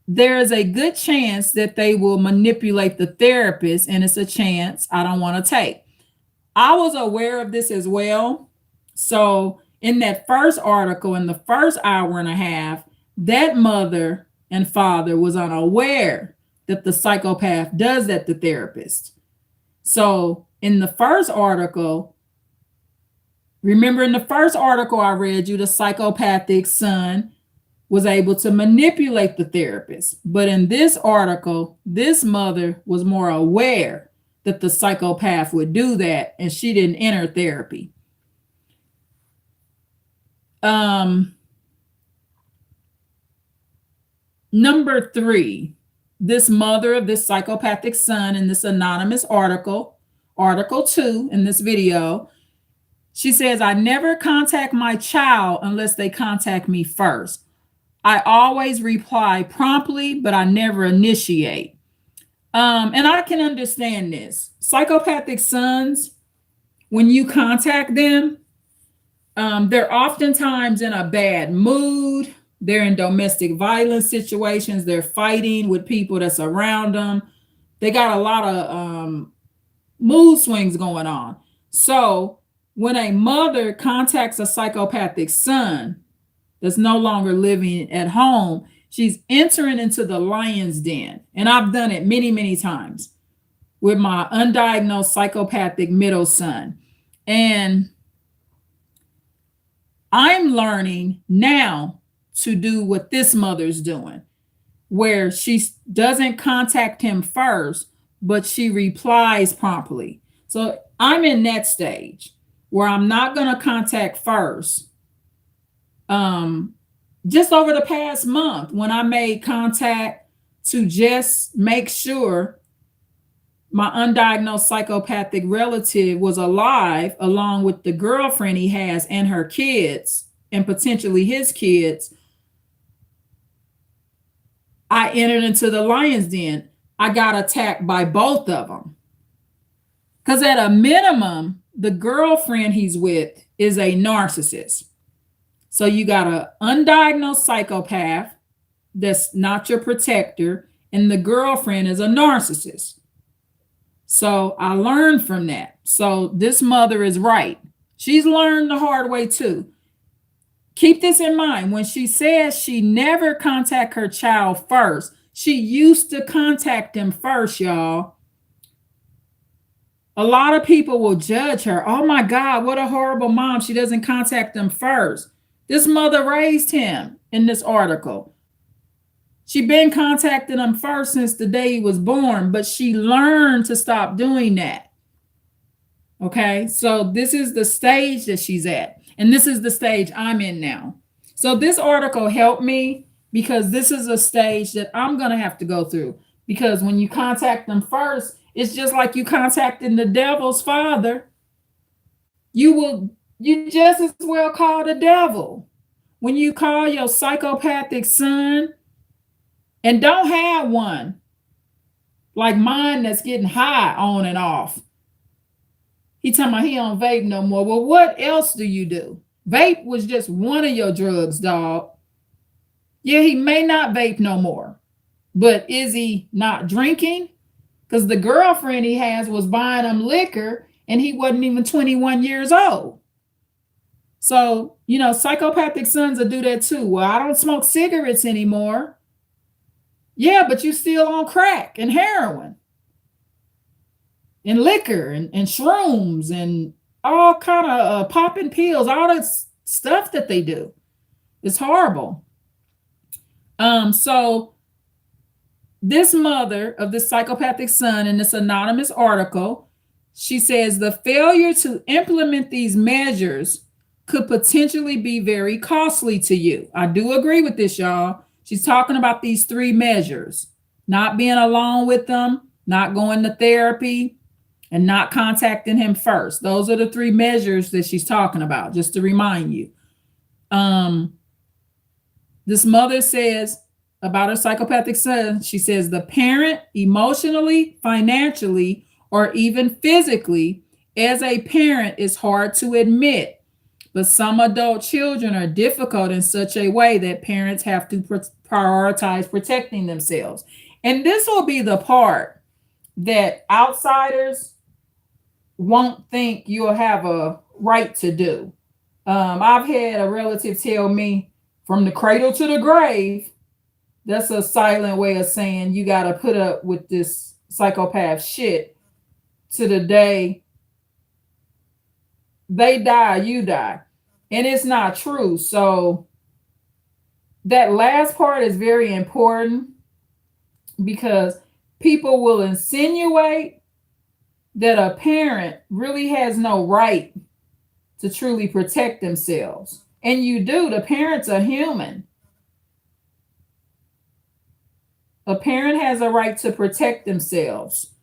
There is a good chance that they will manipulate the therapist, and it's a chance I don't want to take. I was aware of this as well. So in that first article, in the first hour and a half, that mother and father was unaware that the psychopath does that to therapists. So in the first article, remember in the first article I read you, the psychopathic son was able to manipulate the therapist. But in this article, this mother was more aware that the psychopath would do that, and she didn't enter therapy. Number 3, this mother of this psychopathic son in this anonymous article 2 in this video, she says, I never contact my child unless they contact me first. I always reply promptly, but I never initiate. And I can understand this. Psychopathic sons, when you contact them, they're oftentimes in a bad mood. They're in domestic violence situations. They're fighting with people that's around them. They got a lot of mood swings going on. So when a mother contacts a psychopathic son that's no longer living at home, she's entering into the lion's den. And I've done it many, many times with my undiagnosed psychopathic middle son. And I'm learning now to do what this mother's doing, where she doesn't contact him first, but she replies promptly. So I'm in that stage where I'm not going to contact first. Just over the past month, when I made contact to just make sure my undiagnosed psychopathic relative was alive, along with the girlfriend he has and her kids, and potentially his kids, I entered into the lion's den. I got attacked by both of them. Because at a minimum, the girlfriend he's with is a narcissist. So you got an undiagnosed psychopath that's not your protector, and the girlfriend is a narcissist. So I learned from that. So this mother is right. She's learned the hard way too. Keep this in mind. When she says she never contact her child first, she used to contact him first, y'all. A lot of people will judge her. Oh my God, what a horrible mom. She doesn't contact them first. This mother raised him in this article. She been contacting him first since the day he was born, but she learned to stop doing that. Okay, so this is the stage that she's at. And this is the stage I'm in now. So this article helped me because this is a stage that I'm going to have to go through. Because when you contact them first, it's just like you contacting the devil's father. You just as well call the devil. When you call your psychopathic son, and don't have one like mine that's getting high on and off. He talking about he don't vape no more. Well, what else do you do? Vape was just one of your drugs, dog. Yeah, he may not vape no more, but is he not drinking? Because the girlfriend he has was buying him liquor and he wasn't even 21 years old. So, psychopathic sons will do that too. Well, I don't smoke cigarettes anymore. Yeah, but you still on crack and heroin and liquor and shrooms and all kind of popping pills, all that stuff that they do. It's horrible. So this mother of this psychopathic son in this anonymous article, she says the failure to implement these measures could potentially be very costly to you. I do agree with this, y'all. She's talking about these three measures: not being alone with them, not going to therapy, and not contacting him first. Those are the three measures that she's talking about, just to remind you. Um, this mother says about her psychopathic son, she says the parent emotionally, financially, or even physically, as a parent, is hard to admit. But some adult children are difficult in such a way that parents have to prioritize protecting themselves. And this will be the part that outsiders won't think you'll have a right to do. I've had a relative tell me from the cradle to the grave. That's a silent way of saying you got to put up with this psychopath shit to the day they die, you die. And it's not true. So that last part is very important because people will insinuate that a parent really has no right to truly protect themselves. And you do. The parents are human. A parent has a right to protect themselves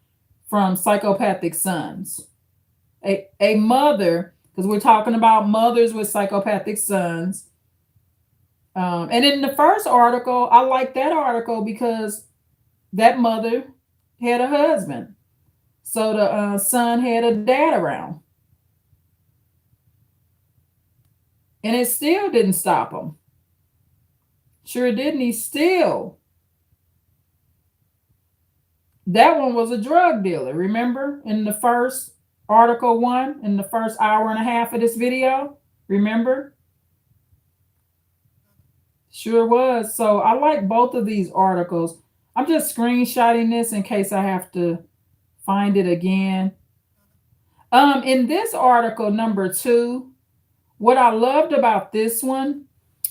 from psychopathic sons. A mother, because we're talking about mothers with psychopathic sons. And in the first article, I like that article because that mother had a husband. So the son had a dad around. And it still didn't stop him. Sure didn't. He still. That one was a drug dealer. Remember in the first article one, in the first hour and a half of this video? Remember? Sure was. So I like both of these articles. I'm just screenshotting this in case I have to find it again. In this article, number 2, what I loved about this one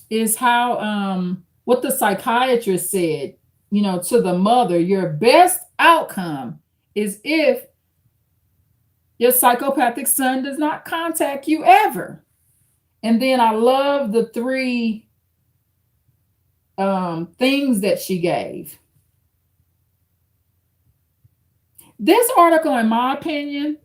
is how what the psychiatrist said, to the mother, your best outcome is if your psychopathic son does not contact you ever. And then I love the 3 things that she gave. This article, in my opinion,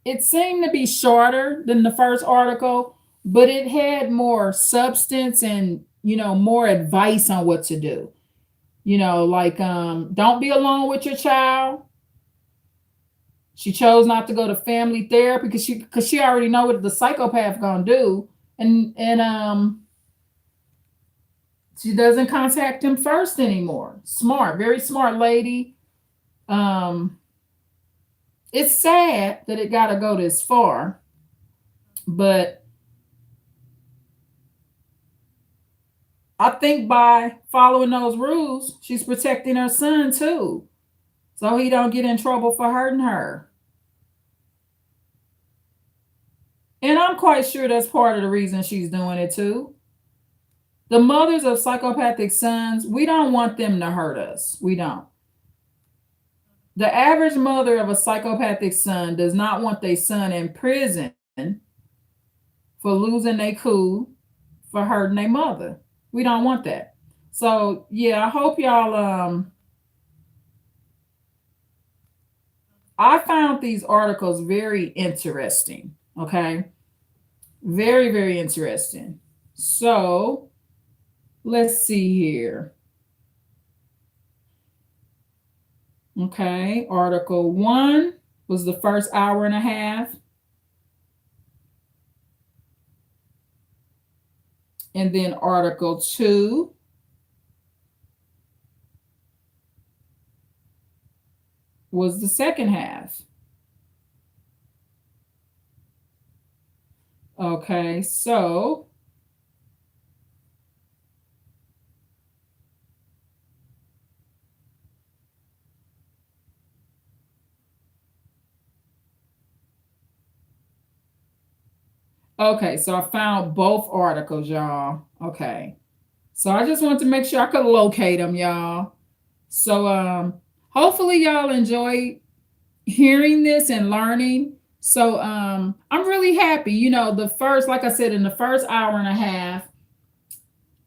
it seemed to be shorter than the first article, but it had more substance and, more advice on what to do. Like don't be alone with your child. She chose not to go to family therapy because she already know what the psychopath gonna do, and she doesn't contact him first anymore. Smart, very smart lady. It's sad that it got to go this far, but I think by following those rules, she's protecting her son too, so he don't get in trouble for hurting her. And I'm quite sure that's part of the reason she's doing it too. The mothers of psychopathic sons, we don't want them to hurt us. We don't. The average mother of a psychopathic son does not want their son in prison for losing their cool, for hurting their mother. We don't want that. So yeah, I hope y'all I found these articles very interesting. Okay. Very, very interesting. So let's see here. Okay. Article 1 was the first hour and a half. And then Article 2 was the second half. Okay, so Okay, so I found both articles, y'all. Okay. So I just wanted to make sure I could locate them, y'all. So hopefully y'all enjoy hearing this and learning. So I'm really happy. You know, the first, like I said, in the first hour and a half,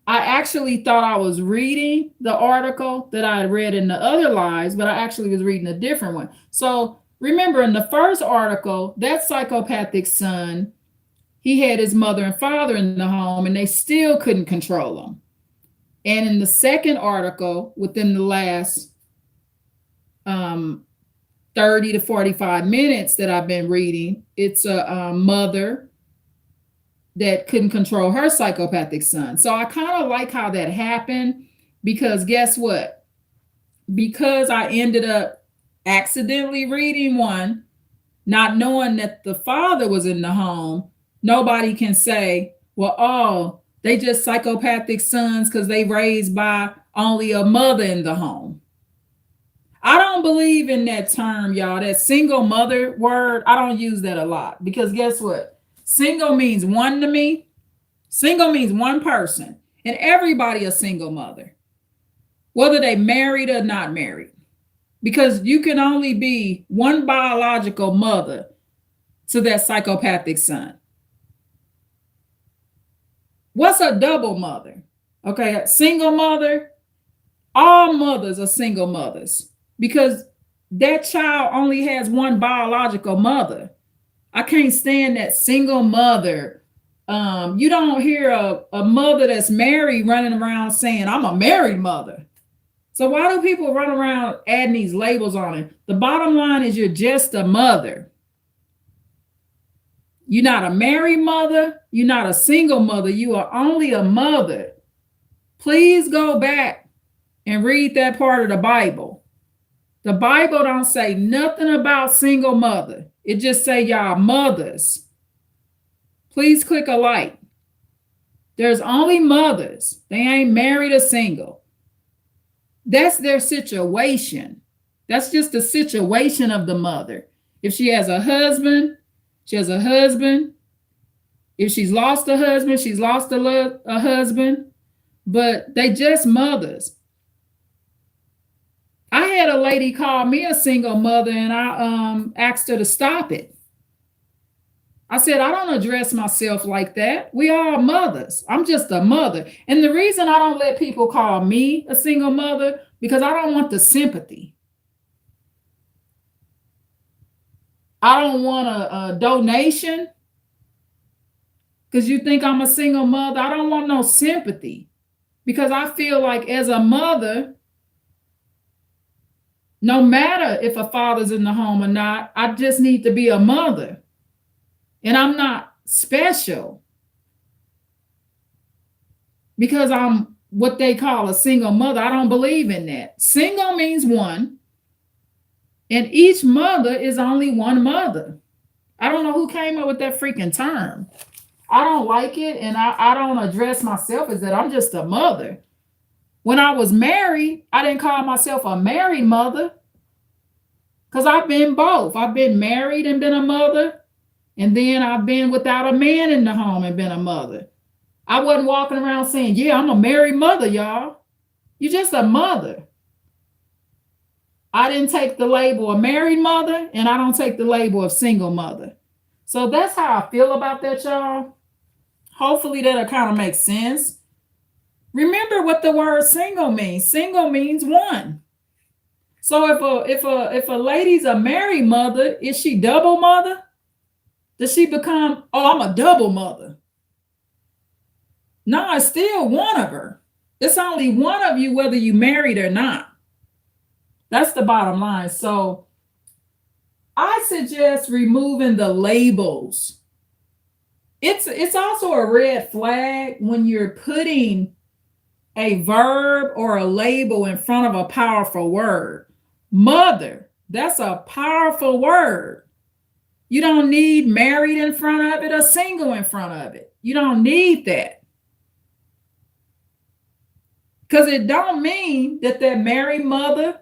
I actually thought I was reading the article that I had read in the other lives, but I actually was reading a different one. So remember, in the first article, that psychopathic son, he had his mother and father in the home and they still couldn't control him. And in the second article, within the last 30 to 45 minutes that I've been reading, it's a mother that couldn't control her psychopathic son. So I kind of like how that happened because guess what? Because I ended up accidentally reading one, not knowing that the father was in the home, nobody can say, well, oh, they just psychopathic sons because they raised by only a mother in the home. I don't believe in that term, y'all. That single mother word, I don't use that a lot because guess what? Single means one to me. Single means one person, and everybody a single mother, whether they married or not married, because you can only be one biological mother to that psychopathic son. What's a double mother? Okay, a single mother, all mothers are single mothers because that child only has one biological mother. I can't stand that single mother. You don't hear a mother that's married running around saying, I'm a married mother. So why do people run around adding these labels on it? The bottom line is you're just a mother. You're not a married mother. You're not a single mother. You are only a mother. Please go back and read that part of the Bible. The Bible don't say nothing about single mother. It just say y'all mothers. Please click a like. There's only mothers. They ain't married or single. That's their situation. That's just the situation of the mother. If she has a husband, she has a husband. If she's lost a husband, she's lost a husband. But they just mothers. I had a lady call me a single mother and I asked her to stop it. I said, I don't address myself like that. We are mothers. I'm just a mother. And the reason I don't let people call me a single mother, because I don't want the sympathy. I don't want a donation because you think I'm a single mother. I don't want no sympathy because I feel like as a mother, no matter if a father's in the home or not, I just need to be a mother. And I'm not special because I'm what they call a single mother. I don't believe in that. Single means one, and each mother is only one mother. I don't know who came up with that freaking term. I don't like it, and I don't address myself as that. I'm just a mother. When I was married, I didn't call myself a married mother because I've been both. I've been married and been a mother. And then I've been without a man in the home and been a mother. I wasn't walking around saying, yeah, I'm a married mother, y'all. You're just a mother. I didn't take the label of married mother, and I don't take the label of single mother. So that's how I feel about that, y'all. Hopefully that'll kind of make sense. Remember what the word single means. Single means one. So if a lady's a married mother, is she double mother? Does she become, oh, I'm a double mother? No, it's still one of her. It's only one of you, whether you married or not. That's the bottom line. So I suggest removing the labels. It's also a red flag when you're putting a verb or a label in front of a powerful word. Mother, that's a powerful word. You don't need married in front of it or single in front of it. You don't need that. Because it don't mean that they're married mother.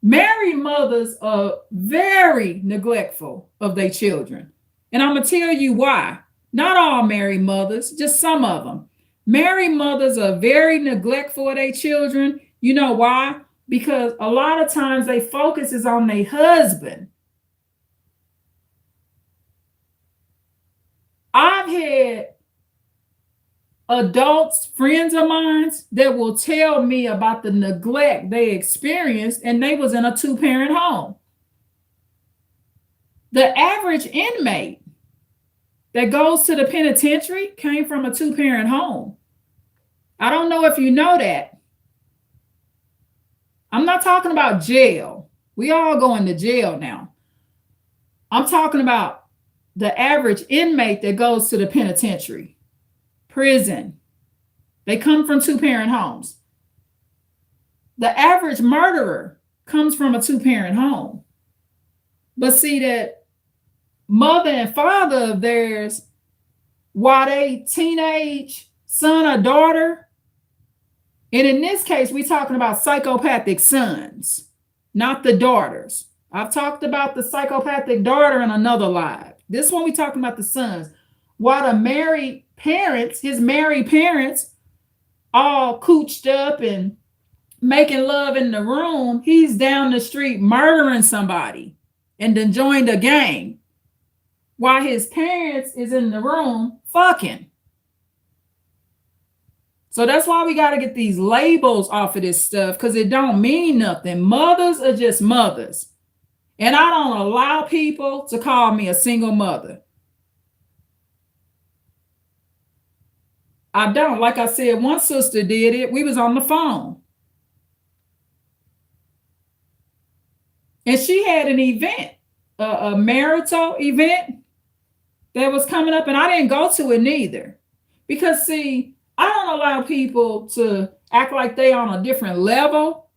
Married mothers are very neglectful of their children. And I'm going to tell you why. Not all married mothers, just some of them. Married mothers are very neglectful of their children. You know why? Because a lot of times they focus is on their husband. I've had adults, friends of mine, that will tell me about the neglect they experienced, and they was in a two-parent home. The average inmate that goes to the penitentiary came from a two-parent home. I don't know if you know that. I'm not talking about jail. We all going to jail now. I'm talking about the average inmate that goes to the penitentiary, prison. They come from two-parent homes. The average murderer comes from a two-parent home. But see, that mother and father of theirs, while they teenage son or daughter, and in this case, we're talking about psychopathic sons, not the daughters. I've talked about the psychopathic daughter in another live. This one we're talking about the sons. While the married parents, his married parents, all cooched up and making love in the room, he's down the street murdering somebody and then joined a gang while his parents is in the room fucking. So that's why we got to get these labels off of this stuff, because it don't mean nothing. Mothers are just mothers. And I don't allow people to call me a single mother. I don't. Like I said, one sister did it. We was on the phone. And she had an event, a marital event that was coming up, and I didn't go to it neither. Because, see, I don't allow people to act like they on a different level.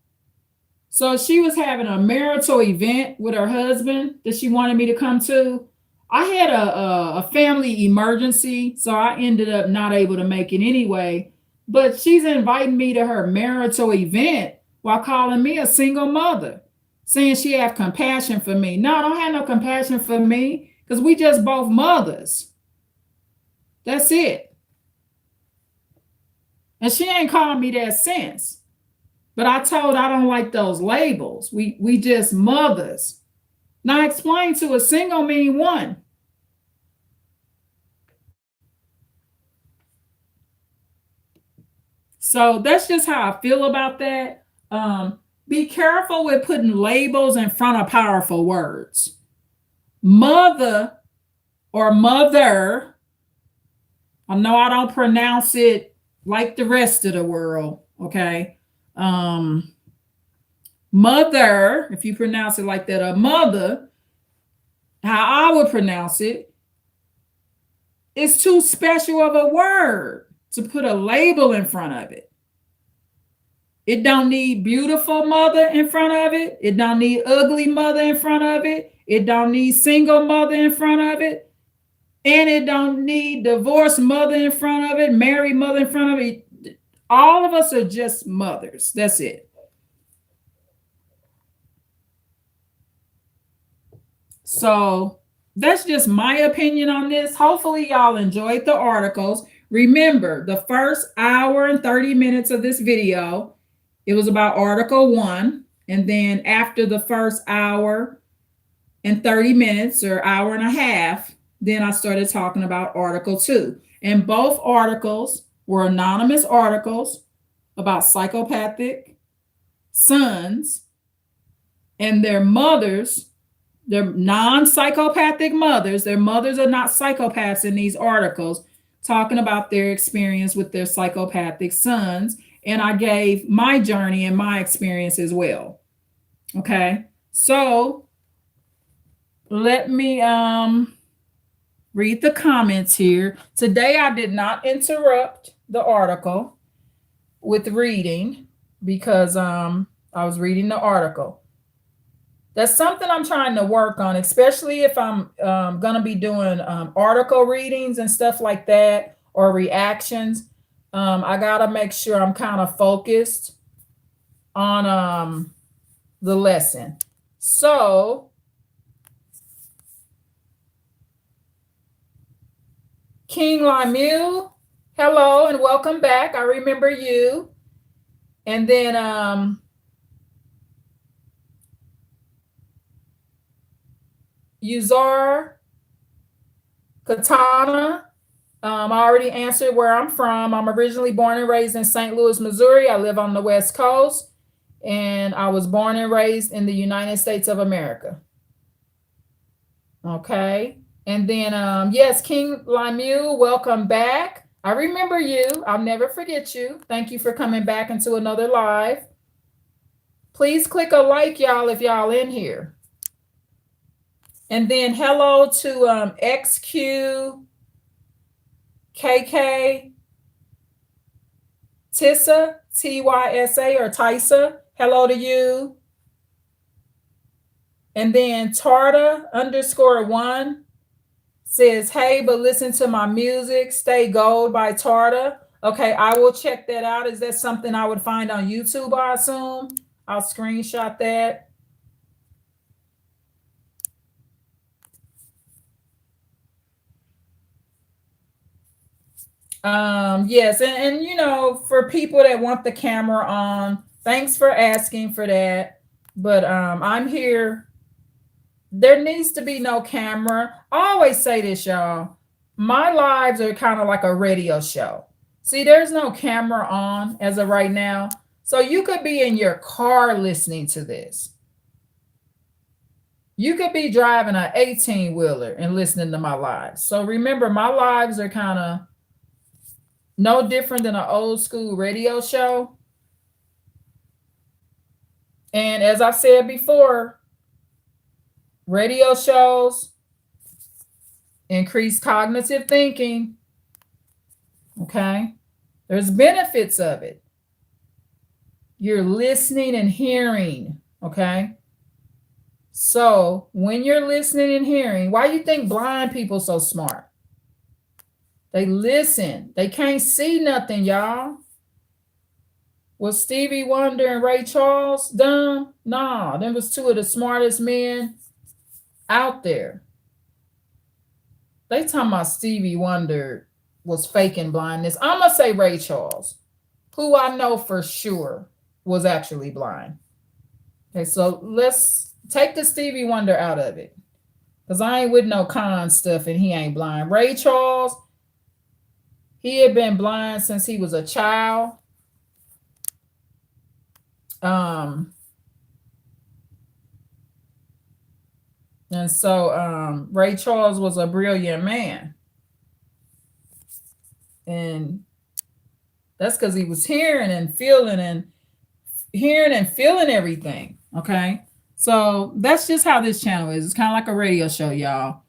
So she was having a marital event with her husband that she wanted me to come to. I had a family emergency, so I ended up not able to make it anyway. But she's inviting me to her marital event while calling me a single mother, saying she have compassion for me. No, I don't have no compassion for me, because we just both mothers. That's it. And she ain't calling me that since. But I told her I don't like those labels. We just mothers. Now explain to a single mean one. So that's just how I feel about that. Be careful with putting labels in front of powerful words. Mother or mother, I know I don't pronounce it like the rest of the world, okay? Mother, if you pronounce it like that, a mother, how I would pronounce it, is too special of a word to put a label in front of it. It don't need beautiful mother in front of it. It don't need ugly mother in front of it. It don't need single mother in front of it. And it don't need divorced mother in front of it, married mother in front of it. All of us are just mothers. That's it. So that's just my opinion on this. Hopefully y'all enjoyed the articles. Remember, the first hour and 30 minutes of this video, it was about Article 1. And then after the first hour and 30 minutes or hour and a half, then I started talking about Article 2. And both articles were anonymous articles about psychopathic sons and their mothers. They're non-psychopathic mothers. Their mothers are not psychopaths in these articles, talking about their experience with their psychopathic sons. And I gave my journey and my experience as well. Okay, so let me read the comments here. Today I did not interrupt the article with reading because I was reading the article. That's something I'm trying to work on, especially if I'm going to be doing article readings and stuff like that, or reactions. I got to make sure I'm kind of focused on the lesson. So King Lamu, hello and welcome back. I remember you. And then Uzar Katana. I already answered where I'm from. I'm originally born and raised in St. Louis, Missouri. I live on the West Coast, and I was born and raised in the United States of America. Okay. And then, yes, King Lamu, welcome back. I remember you. I'll never forget you. Thank you for coming back into another live. Please click a like, y'all, if y'all in here. And then hello to XQ, KK, Tissa, TYSA or Tysa. Hello to you. And then Tarta_1 says, hey, but listen to my music, Stay Gold by Tarta. Okay, I will check that out. Is that something I would find on YouTube, I assume? I'll screenshot that. Yes, and you know, for people that want the camera on, thanks for asking for that. But I'm here. There needs to be no camera. I always say this, y'all. My lives are kind of like a radio show. See, there's no camera on as of right now. So you could be in your car listening to this. You could be driving an 18-wheeler and listening to my lives. So remember, my lives are kind of no different than an old school radio show. And as I've said before, radio shows increase cognitive thinking. Okay. There's benefits of it. You're listening and hearing. Okay. So when you're listening and hearing, why do you think blind people so smart? They listen. They can't see nothing, y'all. Was Stevie Wonder and Ray Charles dumb? Nah, them was two of the smartest men out there. They talking about Stevie Wonder was faking blindness. I'm going to say Ray Charles, who I know for sure was actually blind. Okay, so let's take the Stevie Wonder out of it. Because I ain't with no con stuff and he ain't blind. Ray Charles, he had been blind since he was a child. And so Ray Charles was a brilliant man. And that's because he was hearing and feeling everything. Okay. So that's just how this channel is. It's kind of like a radio show, y'all.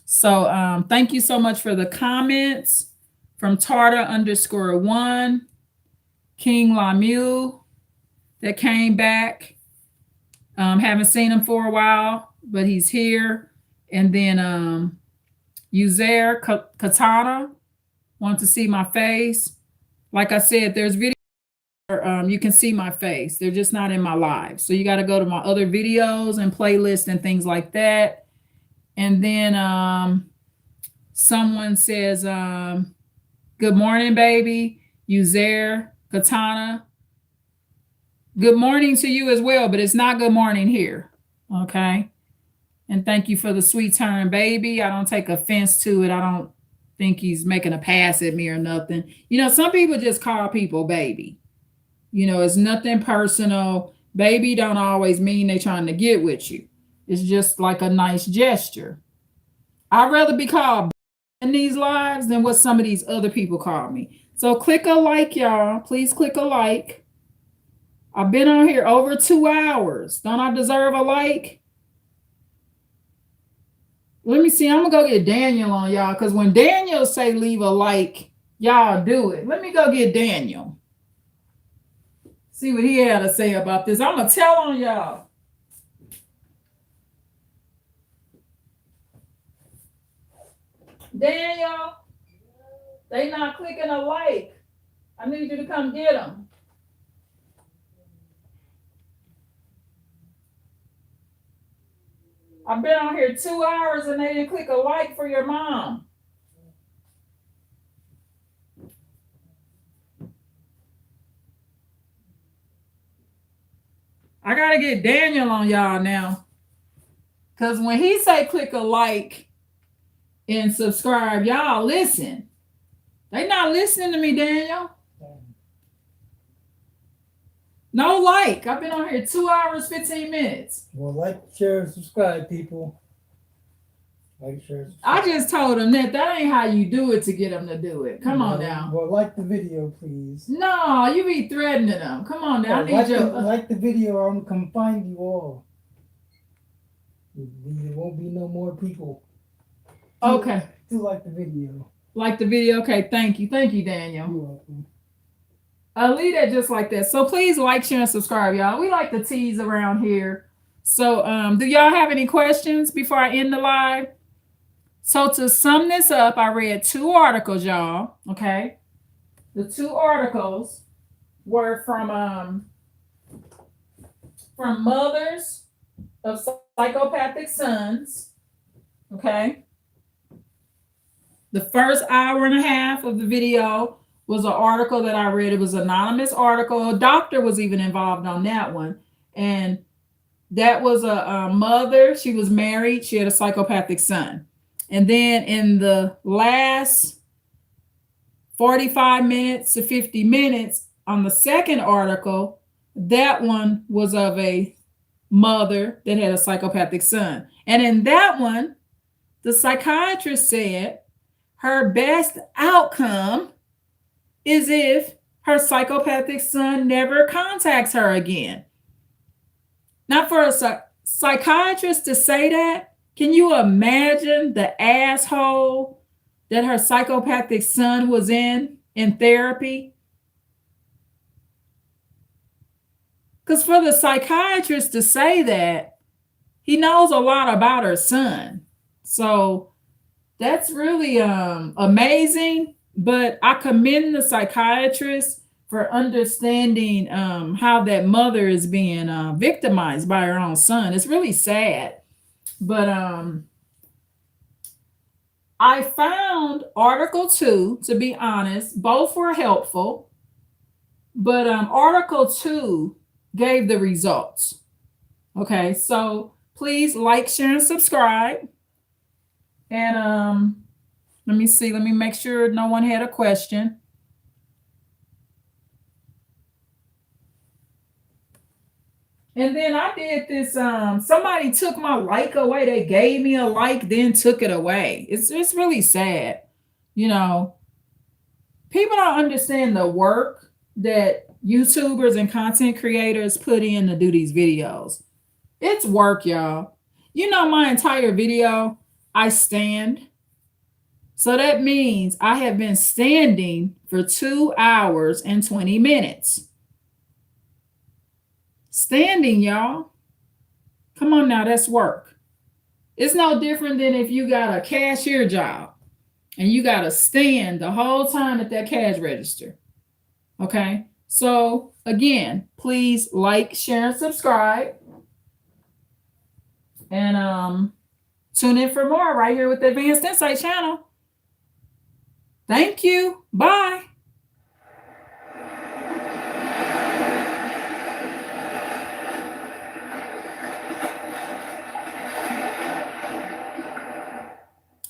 So thank you so much for the comments from Tarta_1, King Lamu that came back. Haven't seen him for a while, but he's here. And then Uzair Katana, want to see my face. Like I said, there's videos where you can see my face. They're just not in my live. So you got to go to my other videos and playlists and things like that. And then someone says, good morning, baby. Uzair Katana. Good morning to you as well, but it's not good morning here. Okay. And thank you for the sweet turn, baby. I don't take offense to it. I don't think he's making a pass at me or nothing. You know, some people just call people baby. You know, it's nothing personal. Baby don't always mean they trying to get with you. It's just like a nice gesture. I'd rather be called in these lives than what some of these other people call me. So click a like, y'all. Please click a like. I've been on here over 2 hours. Don't I deserve a like? Let me see. I'm going to go get Daniel on y'all, because when Daniel say leave a like, y'all do it. Let me go get Daniel. See what he had to say about this. I'm going to tell on y'all. Daniel, they not clicking a like. I need you to come get them. I've been on here 2 hours and they didn't click a like for your mom. I gotta get Daniel on y'all now. Cause when he say click a like and subscribe, y'all listen. They not listening to me, Daniel. No like. I've been on here 2 hours, 15 minutes. Well, like, share, and subscribe, people. Like, share, subscribe. I just told them that ain't how you do it to get them to do it. Come on now. Well, like the video, please. No, you be threatening them. Come on now. Well, like the video, or I'm gonna come find you all. There won't be no more people. Okay. Do like the video. Like the video. Okay, thank you, Daniel. You're welcome. Leave that just like that. So please like, share, and subscribe, y'all. We like to tease around here. So do y'all have any questions before I end the live? So to sum this up, I read 2 articles, y'all. Okay. The 2 articles were from mothers of psychopathic sons. Okay. The first hour and a half of the video was an article that I read. It was an anonymous article. A doctor was even involved on that one. And that was a mother. She was married. She had a psychopathic son. And then in the last 45 minutes to 50 minutes on the second article, that one was of a mother that had a psychopathic son. And in that one, the psychiatrist said her best outcome is if her psychopathic son never contacts her again. Now, for a psychiatrist to say that, can you imagine the asshole that her psychopathic son was in therapy? Because for the psychiatrist to say that, he knows a lot about her son. So that's really amazing. But I commend the psychiatrist for understanding how that mother is being victimized by her own son. It's really sad. But I found Article 2, to be honest, both were helpful. But Article 2 gave the results. Okay, so please like, share, and subscribe. And let me see. Let me make sure no one had a question. And then I did this. Somebody took my like away. They gave me a like, then took it away. It's really sad. You know, people don't understand the work that YouTubers and content creators put in to do these videos. It's work, y'all. You know, my entire video, I stand. So that means I have been standing for 2 hours and 20 minutes. Standing, y'all. Come on now, that's work. It's no different than if you got a cashier job and you got to stand the whole time at that cash register. Okay? So again, please like, share, and subscribe. And tune in for more right here with the Advanced Insight channel. Thank you. Bye.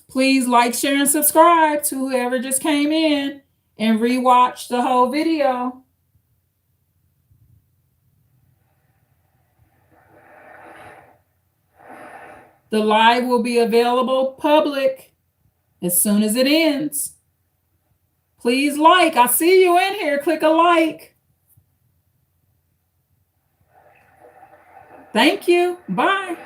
Please like, share, and subscribe to whoever just came in and rewatch the whole video. The live will be available public as soon as it ends. Please like. I see you in here. Click a like. Thank you. Bye.